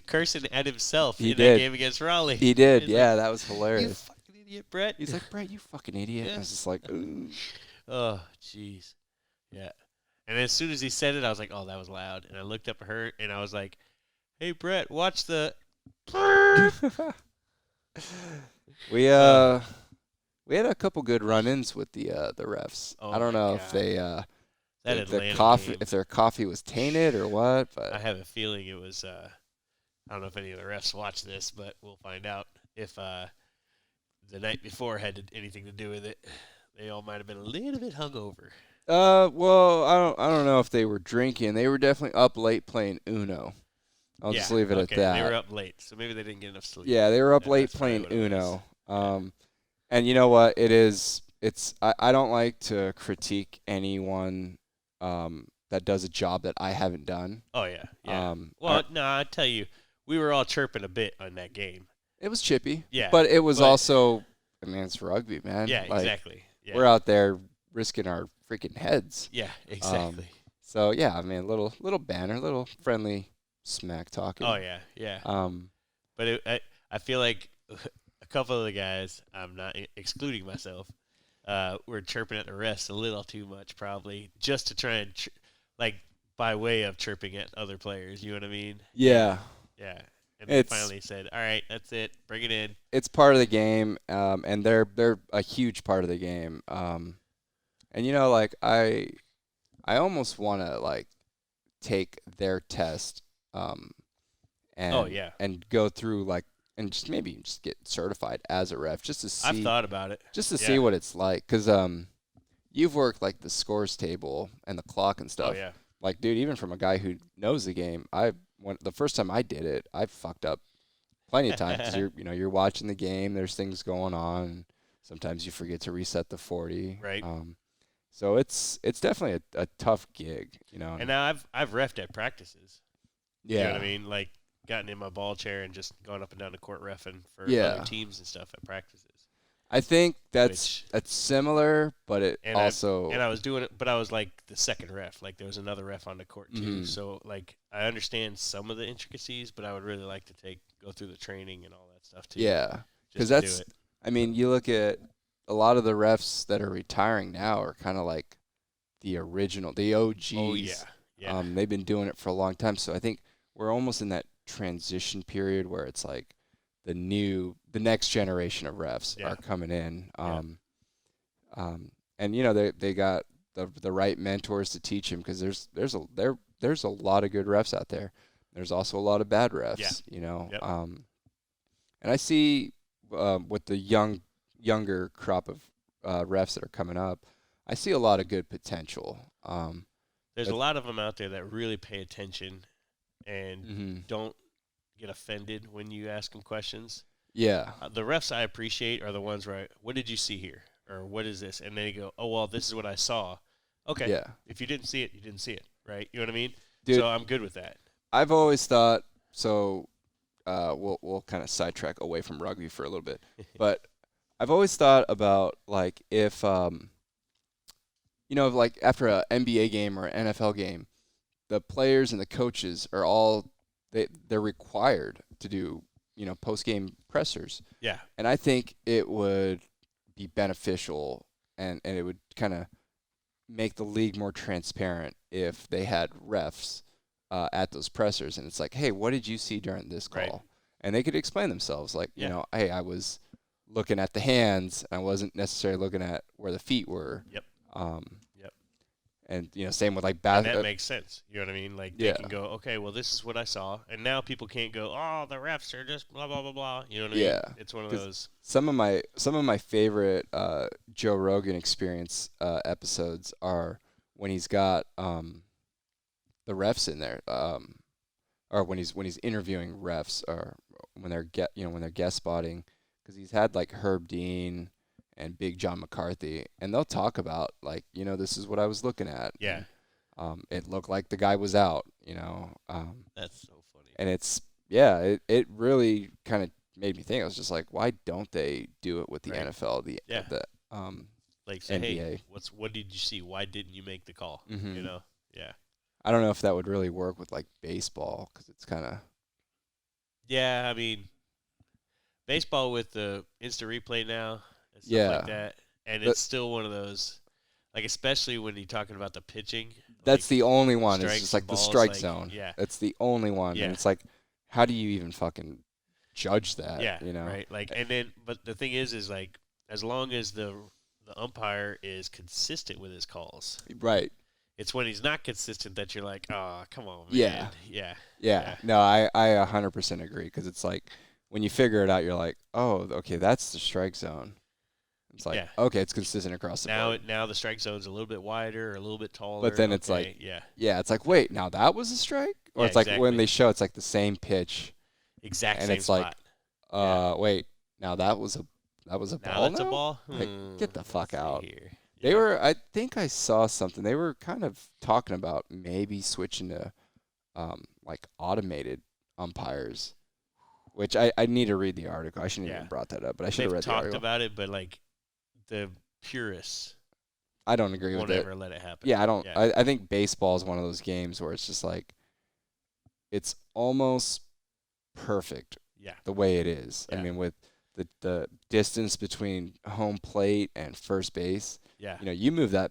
cursing at himself that game against Raleigh. He did. Yeah, like, that was hilarious. You fucking idiot, Brett. He's like, Brett, you fucking idiot. Yeah. I was just like, ooh. Oh, jeez. Yeah. And as soon as he said it, I was like, oh, that was loud. And I looked up at her, and I was like, hey, Brett, watch the. We had a couple good run-ins with the refs. Oh I don't know if they if their coffee was tainted or what, but I have a feeling it was. I don't know if any of the refs watch this, but we'll find out if the night before had anything to do with it. They all might have been a little bit hungover. Well, I don't know if they were drinking. They were definitely up late playing Uno. I'll just leave it at that. They were up late, so maybe they didn't get enough sleep. Yeah, they were up late playing Uno. And you know what? I don't like to critique anyone that does a job that I haven't done. Oh, yeah. Well, no, I tell you, we were all chirping a bit on that game. It was chippy. Yeah. But it was also, I mean, it's rugby, man. Yeah, exactly. Yeah. We're out there risking our freaking heads. Yeah, exactly. So, yeah, I mean, little banner, little friendly smack talking. Oh, yeah. But I feel like a couple of the guys, I'm not excluding myself, were chirping at the refs a little too much probably just to try and, by way of chirping at other players. You know what I mean? Yeah. Yeah. And they finally said, all right, that's it. Bring it in. It's part of the game, and they're a huge part of the game. And, you know, like, I almost want to, like, take their test and go through, like, and just maybe just get certified as a ref just to see. I've thought about it. Just to see what it's like. Because you've worked, like, the scores table and the clock and stuff. Oh, yeah. Like, dude, even from a guy who knows the game, the first time I did it, I fucked up plenty of times because you're watching the game. There's things going on. Sometimes you forget to reset the 40. Right. So it's definitely a tough gig, you know. And now I've reffed at practices. Yeah. You know what I mean? Like gotten in my ball chair and just gone up and down the court reffing for other teams and stuff at practices. I think that's similar, but I was doing it, but I was like the second ref. Like there was another ref on the court too. Mm-hmm. So like I understand some of the intricacies, but I would really like to go through the training and all that stuff too. Yeah, because I mean, you look at a lot of the refs that are retiring now are kind of like the OGs. Oh yeah. They've been doing it for a long time, so I think we're almost in that transition period where it's like the next generation of refs are coming in. And you know they got the right mentors to teach them, because there's a lot of good refs out there. There's also a lot of bad refs, you know. Yep. And I see with the younger crop of refs that are coming up, I see a lot of good potential. There's a lot of them out there that really pay attention and don't get offended when you ask them questions. Yeah. The refs I appreciate are the ones where what did you see here? Or what is this? And they go, oh, well, this is what I saw. Okay. Yeah. If you didn't see it, you didn't see it, right? You know what I mean? Dude, so I'm good with that. I've always thought, so we'll kind of sidetrack away from rugby for a little bit, but I've always thought about, like, if, you know, like after an NBA game or an NFL game, the players and the coaches are all, they're required to do, you know, post-game pressers. Yeah. And I think it would be beneficial and it would kind of make the league more transparent if they had refs at those pressers. And it's like, hey, what did you see during this call? Right. And they could explain themselves. Like, you know, hey, I was looking at the hands. I wasn't necessarily looking at where the feet were. Yep. And same with like and that makes sense. You know what I mean? Like they Yeah. can go, okay, well this is what I saw, and now people can't go, oh, the refs are just blah blah blah blah. You know what I Yeah. mean? It's one of 'Cause those. some of my favorite Joe Rogan Experience episodes are when he's got the refs in there, or when he's interviewing refs, or when they're guest spotting, because he's had like Herb Dean and Big John McCarthy, and they'll talk about like this is what I was looking at. Yeah. And, it looked like the guy was out. That's so funny. And it really kind of made me think. I was just like, why don't they do it with the Right. NFL, the Like say, NBA? hey, what did you see? Why didn't you make the call? Mhm. Yeah. I don't know if that would really work with like baseball, because it's kind of Yeah, I mean, baseball with the instant replay now and stuff Yeah. like that, and But- it's still one of those, like especially when you're talking about the pitching. that's like, the only one. It's strikes just like and the balls, strike like, zone. yeah. That's the only one. Yeah. And it's like, how do you even fucking judge that? Yeah, right. Like, and then, but the thing is like, as long as the umpire is consistent with his calls, Right. it's when he's not consistent that you're like, oh, come on, man. Yeah. Yeah. Yeah. No, I 100% agree, because it's like when you figure it out, you're like, oh, okay, that's the strike zone. It's like, Yeah. okay, it's consistent across the board. Now the strike zone's a little bit wider, or a little bit taller. But then it's like, yeah, it's like, wait, now that was a strike? Or Yeah, it's like when exactly. they show it's like the same pitch, exact and same it's like, spot. wait, now that was a Now ball that's a now? ball. Like, get the fuck Let's see out. here. They Yeah. were, I think I saw something. They were kind of talking about maybe switching to like automated umpires, which I need to read the article. I shouldn't Yeah. even brought that up, but I should They've have read the talked article. about it, but like the purists I don't agree won't with it. ever let it happen. Yeah, I don't. Yeah. I think baseball is one of those games where it's just like, it's almost perfect Yeah. the way it is. I Yeah. mean, with the distance between home plate and first base, Yeah. you move that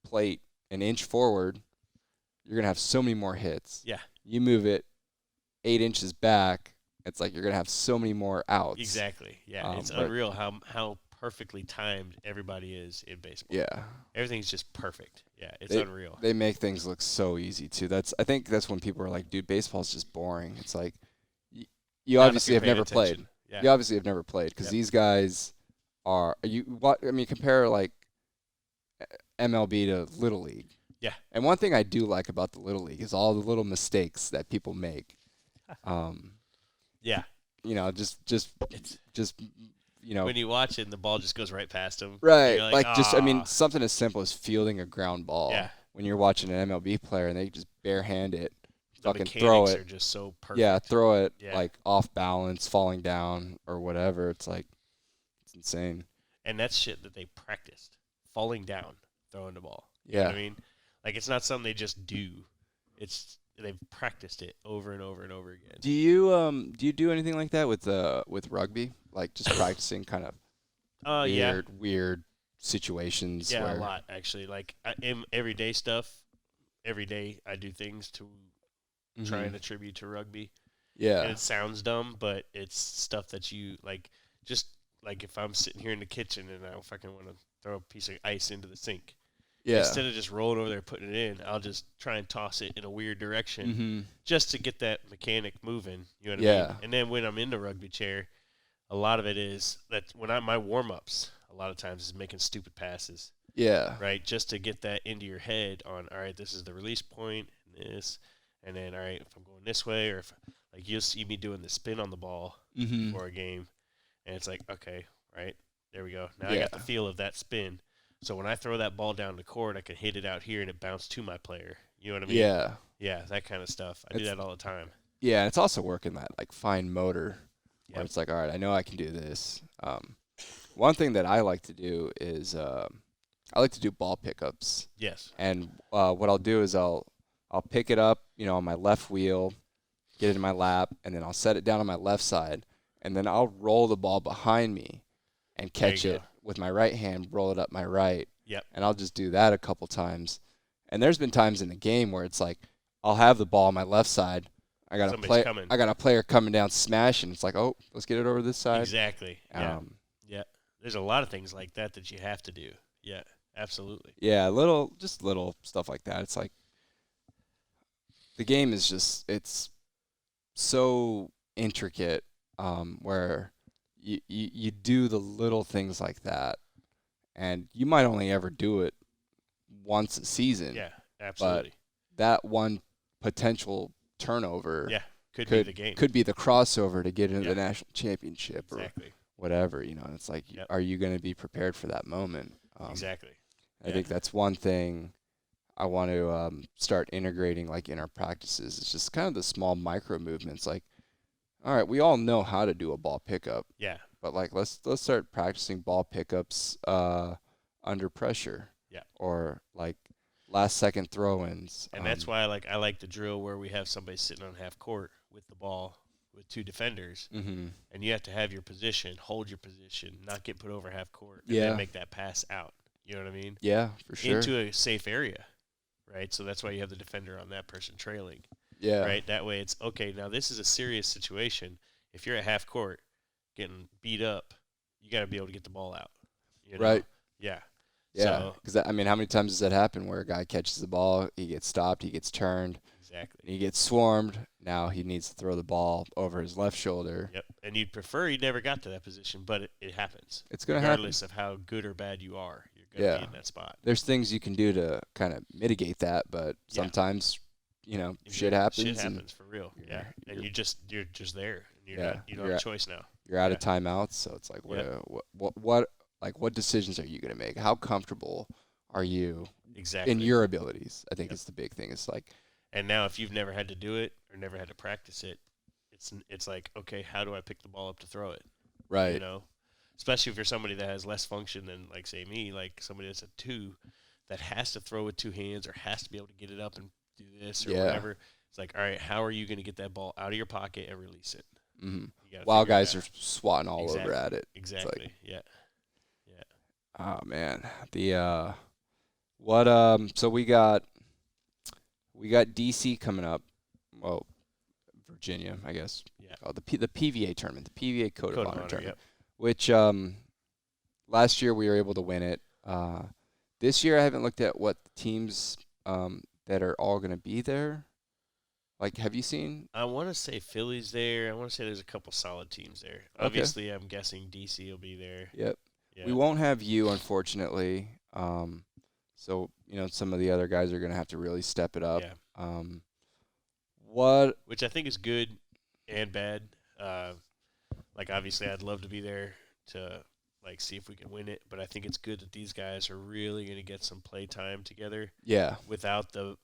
plate an inch forward, you're gonna have so many more hits. Yeah. You move it 8 inches back, it's like you're gonna have so many more outs. Exactly. Yeah. It's but- unreal how perfectly timed everybody is in baseball. Yeah. Everything's just perfect. Yeah. It's They- unreal. They make things look so easy too. I think that's when people are like, dude, baseball's just boring. It's like, you Not if obviously you're have never paying played. attention. Yeah. You obviously have never played, because Yep. these guys compare like MLB to Little League. Yeah. And one thing I do like about the Little League is all the little mistakes that people make. Yeah. Just When you watch it and the ball just goes right past them. right. You're Like just, "Ah." something as simple as fielding a ground ball. Yeah. When you're watching an MLB player and they just barehand it, The fucking mechanics throw it. are just so perfect. Yeah, throw it Yeah. like off balance, falling down or whatever. It's like, it's insane. And that's shit that they practiced. Falling down, throwing the ball. You Yeah. know what I mean? Like, it's not something they just do. They've practiced it over and over and over again. Do you do anything like that with rugby? Like just practicing kind of Yeah. weird situations Yeah, where a lot, actually. Like, in everyday stuff, every day I do things to try and attribute to rugby. Yeah. And it sounds dumb, but it's stuff that you, like, just, like, if I'm sitting here in the kitchen and I fucking want to throw a piece of ice into the sink, Yeah. instead of just rolling over there putting it in, I'll just try and toss it in a weird direction Mm-hmm. just to get that mechanic moving. You know what I Yeah. mean? And then when I'm in the rugby chair, a lot of it is that when my warm-ups, a lot of times is making stupid passes, Yeah. right? Just to get that into your head on, all right, this is the release point and this, and then, all right, if I'm going this way, or if, like, you'll see me doing the spin on the ball Mm-hmm. for a game, and it's like, okay, right, there we go. Now I Yeah. got the feel of that spin. So when I throw that ball down the court, I can hit it out here and it bounce to my player. You know what I mean? Yeah. Yeah, that kind of stuff. I do It's- that all the time. Yeah, and it's also working that like fine motor where Yep. it's like, all right, I know I can do this. One thing that I like to do is I like to do ball pickups. Yes. And what I'll do is I'll pick it up, on my left wheel, get it in my lap, and then I'll set it down on my left side, and then I'll roll the ball behind me and There catch you it go. with my right hand, roll it up my right. Yep. And I'll just do that a couple times. And there's been times in the game where it's like I'll have the ball on my left side. I got Somebody's coming. I got a player coming down smashing. It's like, oh, let's get it over this side. Exactly. Yeah. Um, Yeah. There's a lot of things like that that you have to do. Yeah. absolutely. Yeah, just little stuff like that. It's like the game is just it's so intricate, where you do the little things like that, and you might only ever do it once a season. Yeah, absolutely. But that one potential turnover could be the game. Could be the crossover to get into Yeah. the national championship Exactly. or whatever. It's like, Yep. are you going to be prepared for that moment? Exactly. I think that's one thing I want to start integrating, like, in our practices. It's just kind of the small micro movements. Like, all right, we all know how to do a ball pickup. Yeah. But, like, let's start practicing ball pickups under pressure. Yeah. Or, like, last-second throw-ins. And that's why I like the drill where we have somebody sitting on half court with the ball with two defenders, and you have to have your position, hold your position, not get put over half court, and then make that pass out. You know what I mean? Yeah, for sure. Into a safe area, right? So that's why you have the defender on that person trailing. Yeah. Right? That way it's, okay, now this is a serious situation. If you're at half court getting beat up, you got to be able to get the ball out. You know? Right. Yeah. Yeah. Because, how many times does that happen where a guy catches the ball, he gets stopped, he gets turned. Exactly. He gets swarmed. Now he needs to throw the ball over his left shoulder. Yep. And you'd prefer he never got to that position, but it happens. It's going to happen. Regardless of how good or bad you are, you're going to be in that spot. There's things you can do to kind of mitigate that, but sometimes, shit happens. Shit happens for real. Yeah. And you're just there. And you don't have a choice now. You're out of timeouts, so it's like, what decisions are you going to make? How comfortable are you in your abilities? I think is the big thing. It's like, and now if you've never had to do it or never had to practice it, it's like, okay, how do I pick the ball up to throw it? Right. Especially if you're somebody that has less function than, like, say me, like somebody that's a 2 that has to throw with 2 hands or has to be able to get it up and do this or whatever. It's like, all right, how are you going to get that ball out of your pocket and release it? Mm-hmm. While guys are swatting all over at it. Exactly. Like, yeah. Oh man, so we got DC coming up. Well, Virginia, I guess. Yeah. Oh, the PVA tournament, the PVA Code of Honor tournament, yep. which last year we were able to win it. This year I haven't looked at what teams that are all going to be there. Like, have you seen? I want to say Philly's there. I want to say there's a couple solid teams there. Okay. Obviously, I'm guessing DC will be there. Yep. Yeah. We won't have you, unfortunately. So, some of the other guys are going to have to really step it up. Yeah. Which I think is good and bad. Like, obviously, I'd love to be there to, like, see if we can win it. But I think it's good that these guys are really going to get some play time together. Yeah. Without the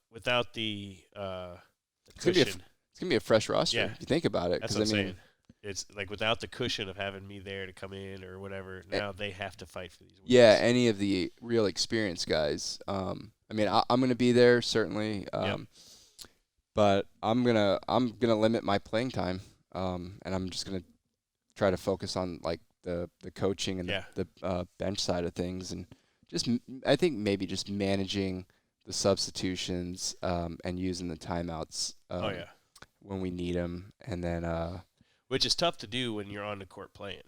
it's cushion. It's going to be a fresh roster, if you think about it. That's what I'm saying. It's like without the cushion of having me there to come in or whatever, now they have to fight for these wins. Yeah, any of the real experienced guys. I'm going to be there, certainly. But I'm gonna limit my playing time, and I'm just gonna try to focus on, like, the coaching and the bench side of things, and I think maybe just managing the substitutions and using the timeouts when we need them, and then which is tough to do when you're on the court playing.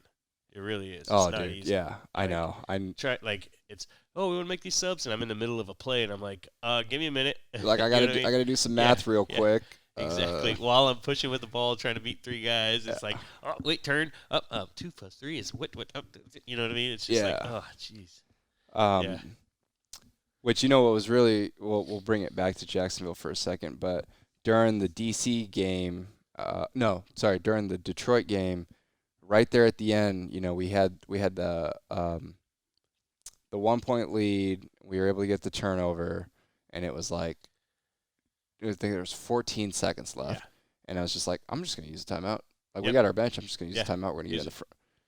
It really is. It's not easy. Yeah, I know. we want to make these subs, and I'm in the middle of a play, and I'm like, give me a minute. Like, I gotta do some math real quick. Exactly. While I'm pushing with the ball, trying to beat 3 guys, it's like, oh wait, turn up. 2 + 3 is what? You know what I mean? It's just like, oh jeez. Which, what was really, we'll bring it back to Jacksonville for a second, but during the DC game, during the Detroit game, right there at the end, we had the 1-point lead. We were able to get the turnover, and it was like, I think there was 14 seconds left, and I was just like, I'm just gonna use a timeout. Like, we got our bench. I'm just gonna use a timeout. We're gonna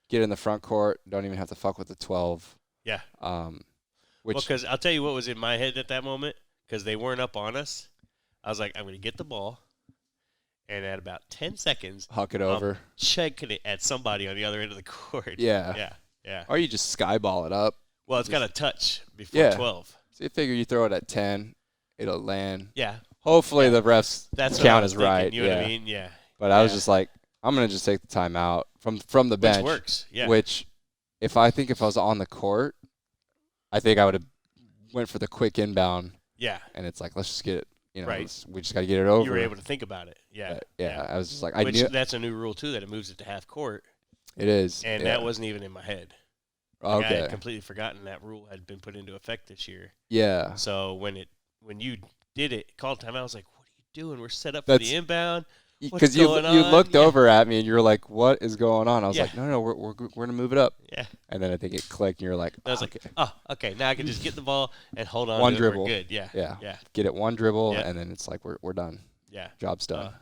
get in the front court. Don't even have to fuck with the 12. Yeah. Because I'll tell you what was in my head at that moment, because they weren't up on us. I was like, I'm gonna get the ball. And at about 10 seconds, huck it over. Checking it at somebody on the other end of the court. Yeah. Or you just skyball it up. Well, it's got to touch before 12. So you figure you throw it at 10, it'll land. Yeah. Hopefully the refs count as right. You know what I mean? Yeah. But I was just like, I'm going to just take the timeout from the bench. Which works, yeah. Which, if I was on the court, I think I would have went for the quick inbound. Yeah. And it's like, let's just get it. Right. We just got to get it over. You were able to think about it. Yeah. But, yeah. I was just like, that's a new rule too, that it moves it to half court. It is. And that wasn't even in my head. Like, okay. I had completely forgotten that rule had been put into effect this year. Yeah. So when you did it, called timeout, I was like, what are you doing? We're set up for the inbound. Because you looked over at me and you were like, what is going on? I was like, no, we're going to move it up. Yeah. And then I think it clicked and you're like, I was like, oh, okay, now I can just get the ball and hold on. One to dribble. It. We're good. Yeah. Yeah. Get it one dribble and then it's like, we're done. Yeah. Job's done.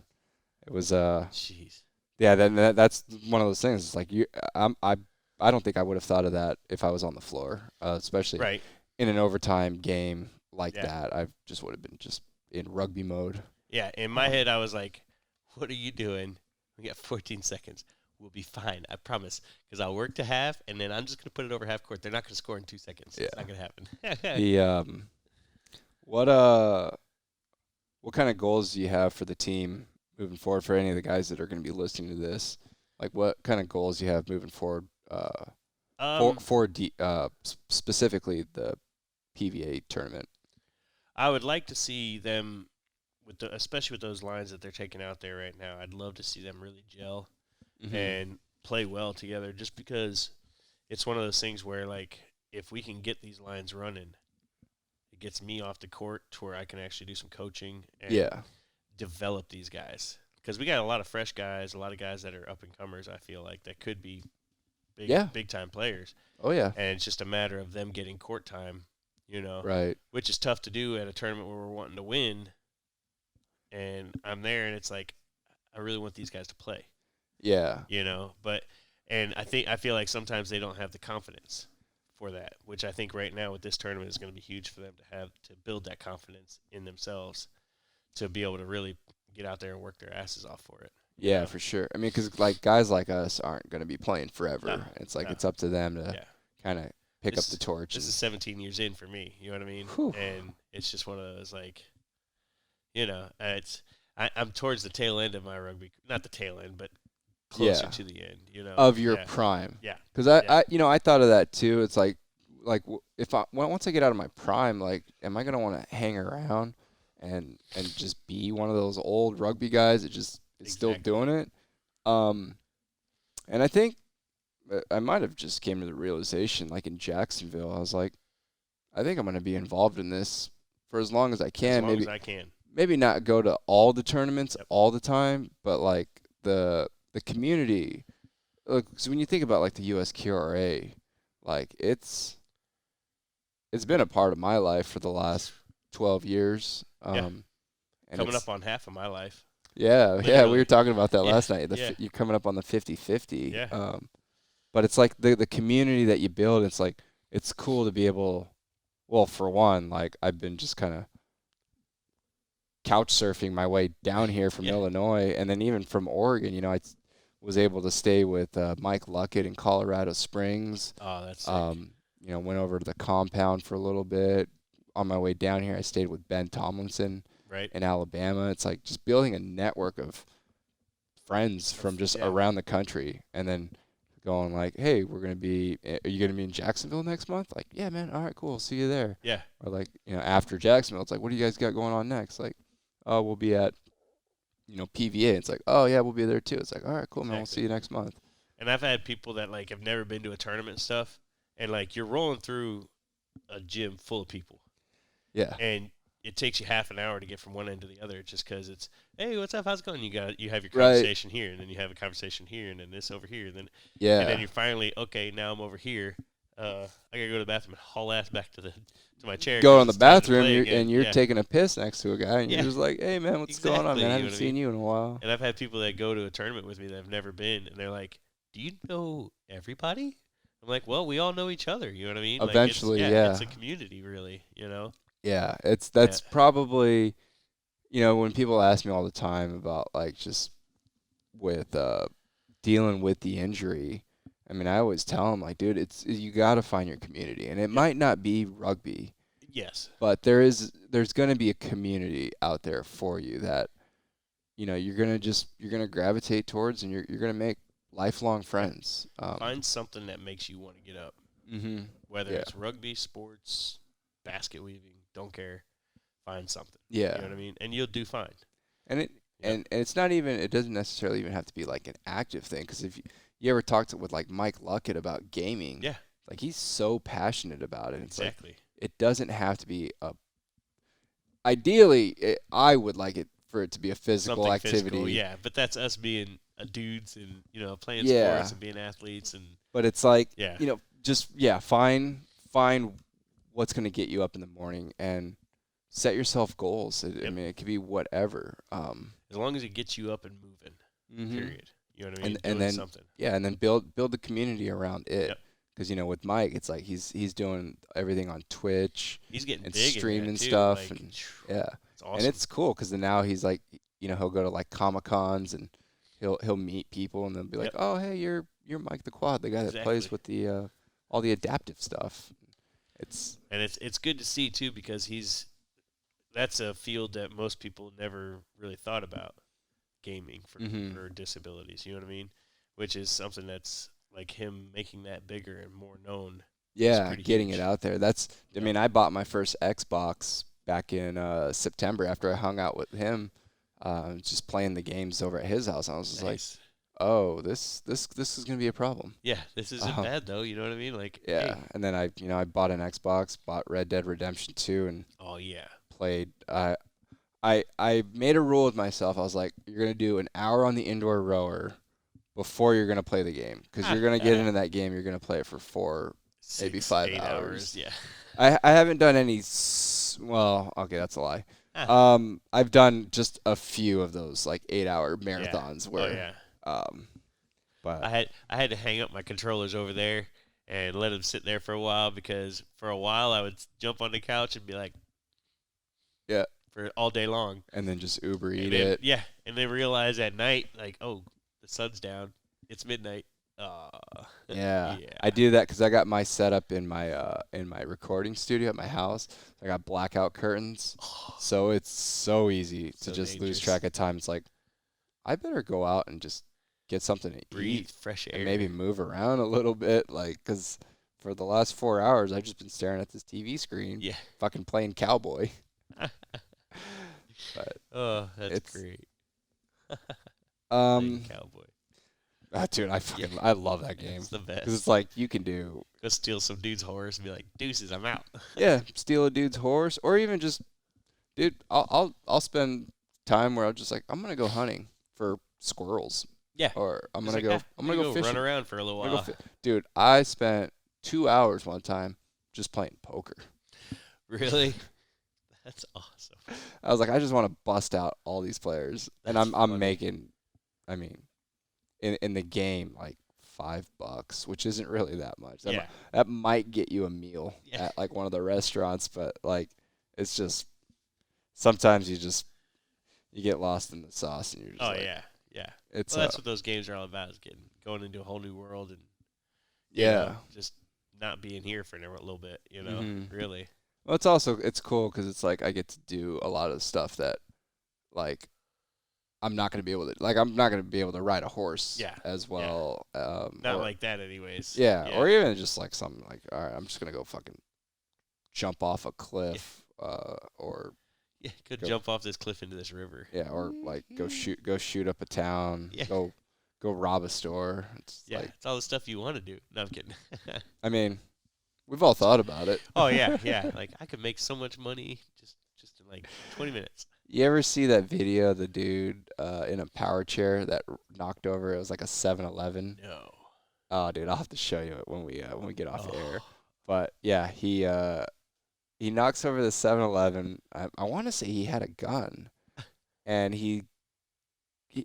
It was, jeez. Yeah, that's one of those things. It's like, I don't think I would have thought of that if I was on the floor, especially in an overtime game like that. I just would have been just in rugby mode. Yeah, in my head, I was like, what are you doing? We got 14 seconds. We'll be fine. I promise. Because I'll work to half, and then I'm just going to put it over half court. They're not going to score in 2 seconds. Yeah. It's not going to happen. What kind of goals do you have for the team moving forward for any of the guys that are going to be listening to this? Like, what kind of goals do you have moving forward specifically the PVA tournament? I would like to see them, especially with those lines that they're taking out there right now. I'd love to see them really gel and play well together. Just because it's one of those things where, like, if we can get these lines running, it gets me off the court to where I can actually do some coaching and develop these guys. Because we got a lot of fresh guys, a lot of guys that are up and comers. I feel like that could be big time players. Oh yeah, and it's just a matter of them getting court time. Right? Which is tough to do at a tournament where we're wanting to win. And I'm there, and it's like, I really want these guys to play. Yeah. I feel like sometimes they don't have the confidence for that, which I think right now with this tournament is going to be huge for them to build that confidence in themselves to be able to really get out there and work their asses off for it. Yeah, for sure. I mean, because like guys like us aren't going to be playing forever. It's like it's up to them to kind of pick up the torch. This is 17 years in for me. You know what I mean? Whew. And it's just one of those, like, I'm towards the tail end of my rugby, not the tail end, but closer to the end. Of your prime. Yeah. Because I thought of that too. It's like once I get out of my prime, like, am I going to want to hang around and just be one of those old rugby guys that just is still doing it? And I think I might have just came to the realization, like in Jacksonville, I was like, I think I'm going to be involved in this for as long as I can. As long as I can. Maybe not go to all the tournaments all the time, but like the community. Look, so when you think about like the USQRA, like it's been a part of my life for the last 12 years. And coming up on half of my life. Yeah, we were talking about that last night. You're coming up on the 50-50. Yeah. But it's like the community that you build, it's like it's cool to be able, well, for one, like I've been just kind of couch surfing my way down here from Illinois, and then even from Oregon, I was able to stay with Mike Luckett in Colorado Springs. Oh, that's sick. Went over to the compound for a little bit. On my way down here, I stayed with Ben Tomlinson in Alabama. It's like just building a network of friends from just around the country, and then going like, hey, are you going to be in Jacksonville next month? Like, yeah, man. All right, cool. See you there. Yeah. Or like, after Jacksonville, it's like, what do you guys got going on next? Like, oh, we'll be at, PVA. It's like, oh yeah, we'll be there too. It's like, all right, cool, man. We'll see you next month. And I've had people that like have never been to a tournament and stuff, and like you're rolling through a gym full of people. Yeah. And it takes you half an hour to get from one end to the other, just because it's, hey, what's up? How's it going? You have your conversation here, and then you have a conversation here, and then this over here, and then and then you're finally, okay, now I'm over here. I gotta go to the bathroom and haul ass back to my chair. Go in the bathroom, and you're taking a piss next to a guy, and you're just like, hey man, what's going on, man? I haven't seen you in a while. And I've had people that go to a tournament with me that have never been, and they're like, do you know everybody? I'm like, well, we all know each other. You know what I mean? Eventually, like it's a community, really. Yeah, that's probably, when people ask me all the time about like just with dealing with the injury. I mean, I always tell them, like, dude, you got to find your community, and it might not be rugby. Yes. But there's going to be a community out there for you that, you're going to gravitate towards, and you're going to make lifelong friends. Find something that makes you want to get up. Mm-hmm. Whether it's rugby, sports, basket weaving, don't care. Find something. Yeah. You know what I mean? And you'll do fine. And and it's not even, it doesn't necessarily even have to be like an active thing, because if you ever talked with like Mike Luckett about gaming, Yeah. like he's so passionate about it. Exactly. It's like, it doesn't have to be ideally, I would like it for it to be a physical Something activity. Physical, yeah, but that's us being dudes and, playing Yeah. sports and being athletes. And But it's like, yeah. Just, find what's going to get you up in the morning and set yourself goals. I mean, it could be whatever. As long as it gets you up and moving, period. You know what I mean? And then something. Yeah, and then build the community around it. Yep. Because with Mike, it's like he's doing everything on Twitch. He's getting and big streaming in that too. stuff, Like, and yeah, it's awesome. and it's cool because now he's like, he'll go to like Comic-Cons and he'll meet people and they'll be like, oh hey, you're Mike the Quad, the guy that plays with the all the adaptive stuff. It's good to see too, because that's a field that most people never really thought about, gaming for disabilities. You know what I mean? Which is something that's like him making that bigger and more known. Yeah, getting it out there. I mean, I bought my first Xbox back in September after I hung out with him, just playing the games over at his house. I was just like, oh, this is gonna be a problem. Yeah, this isn't bad though. You know what I mean? Like, yeah. Hey. And then I bought an Xbox, bought Red Dead Redemption 2, and played. I made a rule with myself. I was like, you're gonna do an hour on the indoor rower before you're gonna play the game, because you're gonna get into that game. You're gonna play it for 4, maybe 5 hours. Yeah. I haven't done any. Well, okay, that's a lie. I've done just a few of those like 8-hour marathons where. But I had to hang up my controllers over there and let them sit there for a while, because for a while I would jump on the couch and be like, for all day long, and then just Uber eat it. it. Yeah, and then realize at night, like, oh, the sun's down, it's midnight. Yeah. I do that because I got my setup in my recording studio at my house. I got blackout curtains, so it's so easy to just lose track of time. It's like, I better go out and just get something to breathe fresh air, and maybe move around a little bit, like, because for the last 4 hours I've just been staring at this TV screen, fucking playing cowboy. But that's great. Cowboy. Dude, I love that game. It's the best. Because it's like, you can go steal some dude's horse and be like, deuces, I'm out. Yeah, steal a dude's horse, or even just, dude, I'll spend time where I'm just like, I'm gonna go hunting for squirrels. Yeah. Or I'm gonna go fishing. Run around for a little while. Dude, I spent 2 hours one time just playing poker. Really? That's awesome. I was like, I just want to bust out all these players, and I'm making, I mean, in the game, like $5, which isn't really that much. That might get you a meal at like one of the restaurants, but like, it's just, sometimes you get lost in the sauce, and you're just yeah. Well, that's what those games are all about, is going into a whole new world, and just not being here for a little bit, really. Well, it's cool because it's like I get to do a lot of stuff that, like, I'm not going to be able to, like, I'm not going to be able to ride a horse as well. Not like that anyways. Yeah, or even just like something like, all right, I'm just going to go fucking jump off a cliff, or jump off this cliff into this river. Yeah, or like go shoot up a town. Yeah. Go rob a store. It's all the stuff you want to do. No, I'm kidding. I mean, we've all thought about it. Oh yeah. Like, I could make so much money just in like 20 minutes. You ever see that video of the dude in a power chair that knocked over? It was like a 7-Eleven. No. Oh, dude, I'll have to show you it when we get off the air. But yeah, he knocks over the 7-Eleven. I want to say he had a gun, and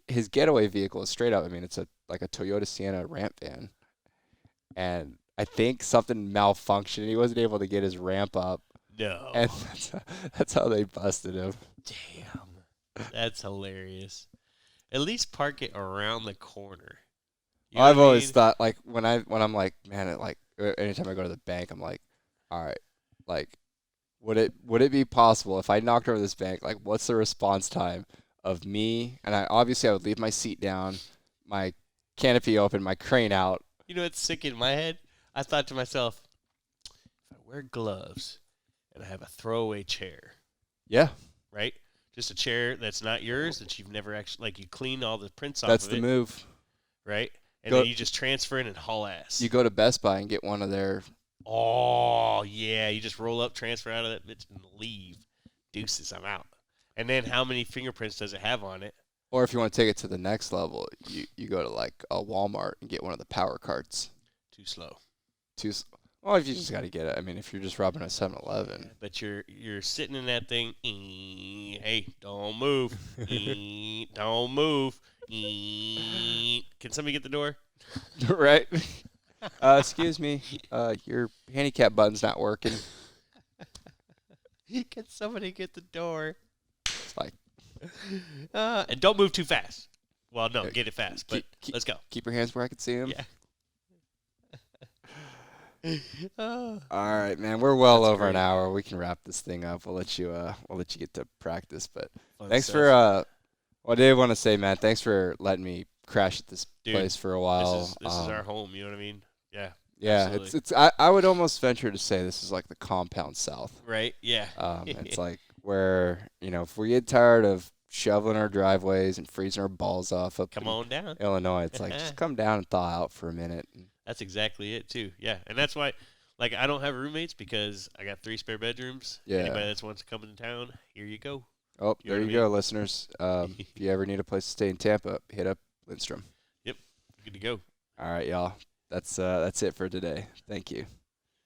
his getaway vehicle is straight up. I mean, it's like a Toyota Sienna ramp van, and I think something malfunctioned. He wasn't able to get his ramp up. No. And that's how they busted him. Damn. That's hilarious. At least park it around the corner. I've always thought, like, when I'm like, man, anytime I go to the bank, I'm like, all right, like, would it be possible if I knocked over this bank, like, what's the response time of me? And I would leave my seat down, my canopy open, my crane out. You know what's sick in my head? I thought to myself, if I wear gloves and I have a throwaway chair. Yeah. Right? Just a chair that's not yours, that you've never actually, like, you clean all the prints off That's of the it. move. Right? And then you just transfer it and haul ass. You go to Best Buy and get one of their... Oh, yeah. You just roll up, transfer out of that bitch, and leave. Deuces, I'm out. And then how many fingerprints does it have on it? Or if you want to take it to the next level, you go to, like, a Walmart and get one of the power carts. Too slow. Well, if you just got to get it. I mean, if you're just robbing a 7-Eleven. But you're sitting in that thing. Hey, don't move. Don't move. Can somebody get the door? Right? Excuse me. Your handicap button's not working. Can somebody get the door? It's like... and don't move too fast. Well, no, get it fast, but let's go. Keep your hands where I can see them. Yeah. All right, man. We're well That's over great. an hour. We can wrap this thing up. We'll let you get to practice. But Fun thanks stuff. for well, I did want to say, man, thanks for letting me crash at this place for a while. This is our home. You know what I mean? Yeah. Yeah, absolutely. it's I would almost venture to say this is like the compound south. Right. Yeah. It's like where, if we get tired of shoveling our driveways and freezing our balls off up Come in on down. Illinois, it's like just come down and thaw out for a minute. That's exactly it too. Yeah, and that's why, like, I don't have roommates because I got 3 spare bedrooms. Yeah. Anybody that wants to come into town, here you go. Oh, You know there what you I go, mean? listeners. If you ever need a place to stay in Tampa, hit up Lindstrom. Yep, good to go. All right, y'all. That's it for today. Thank you.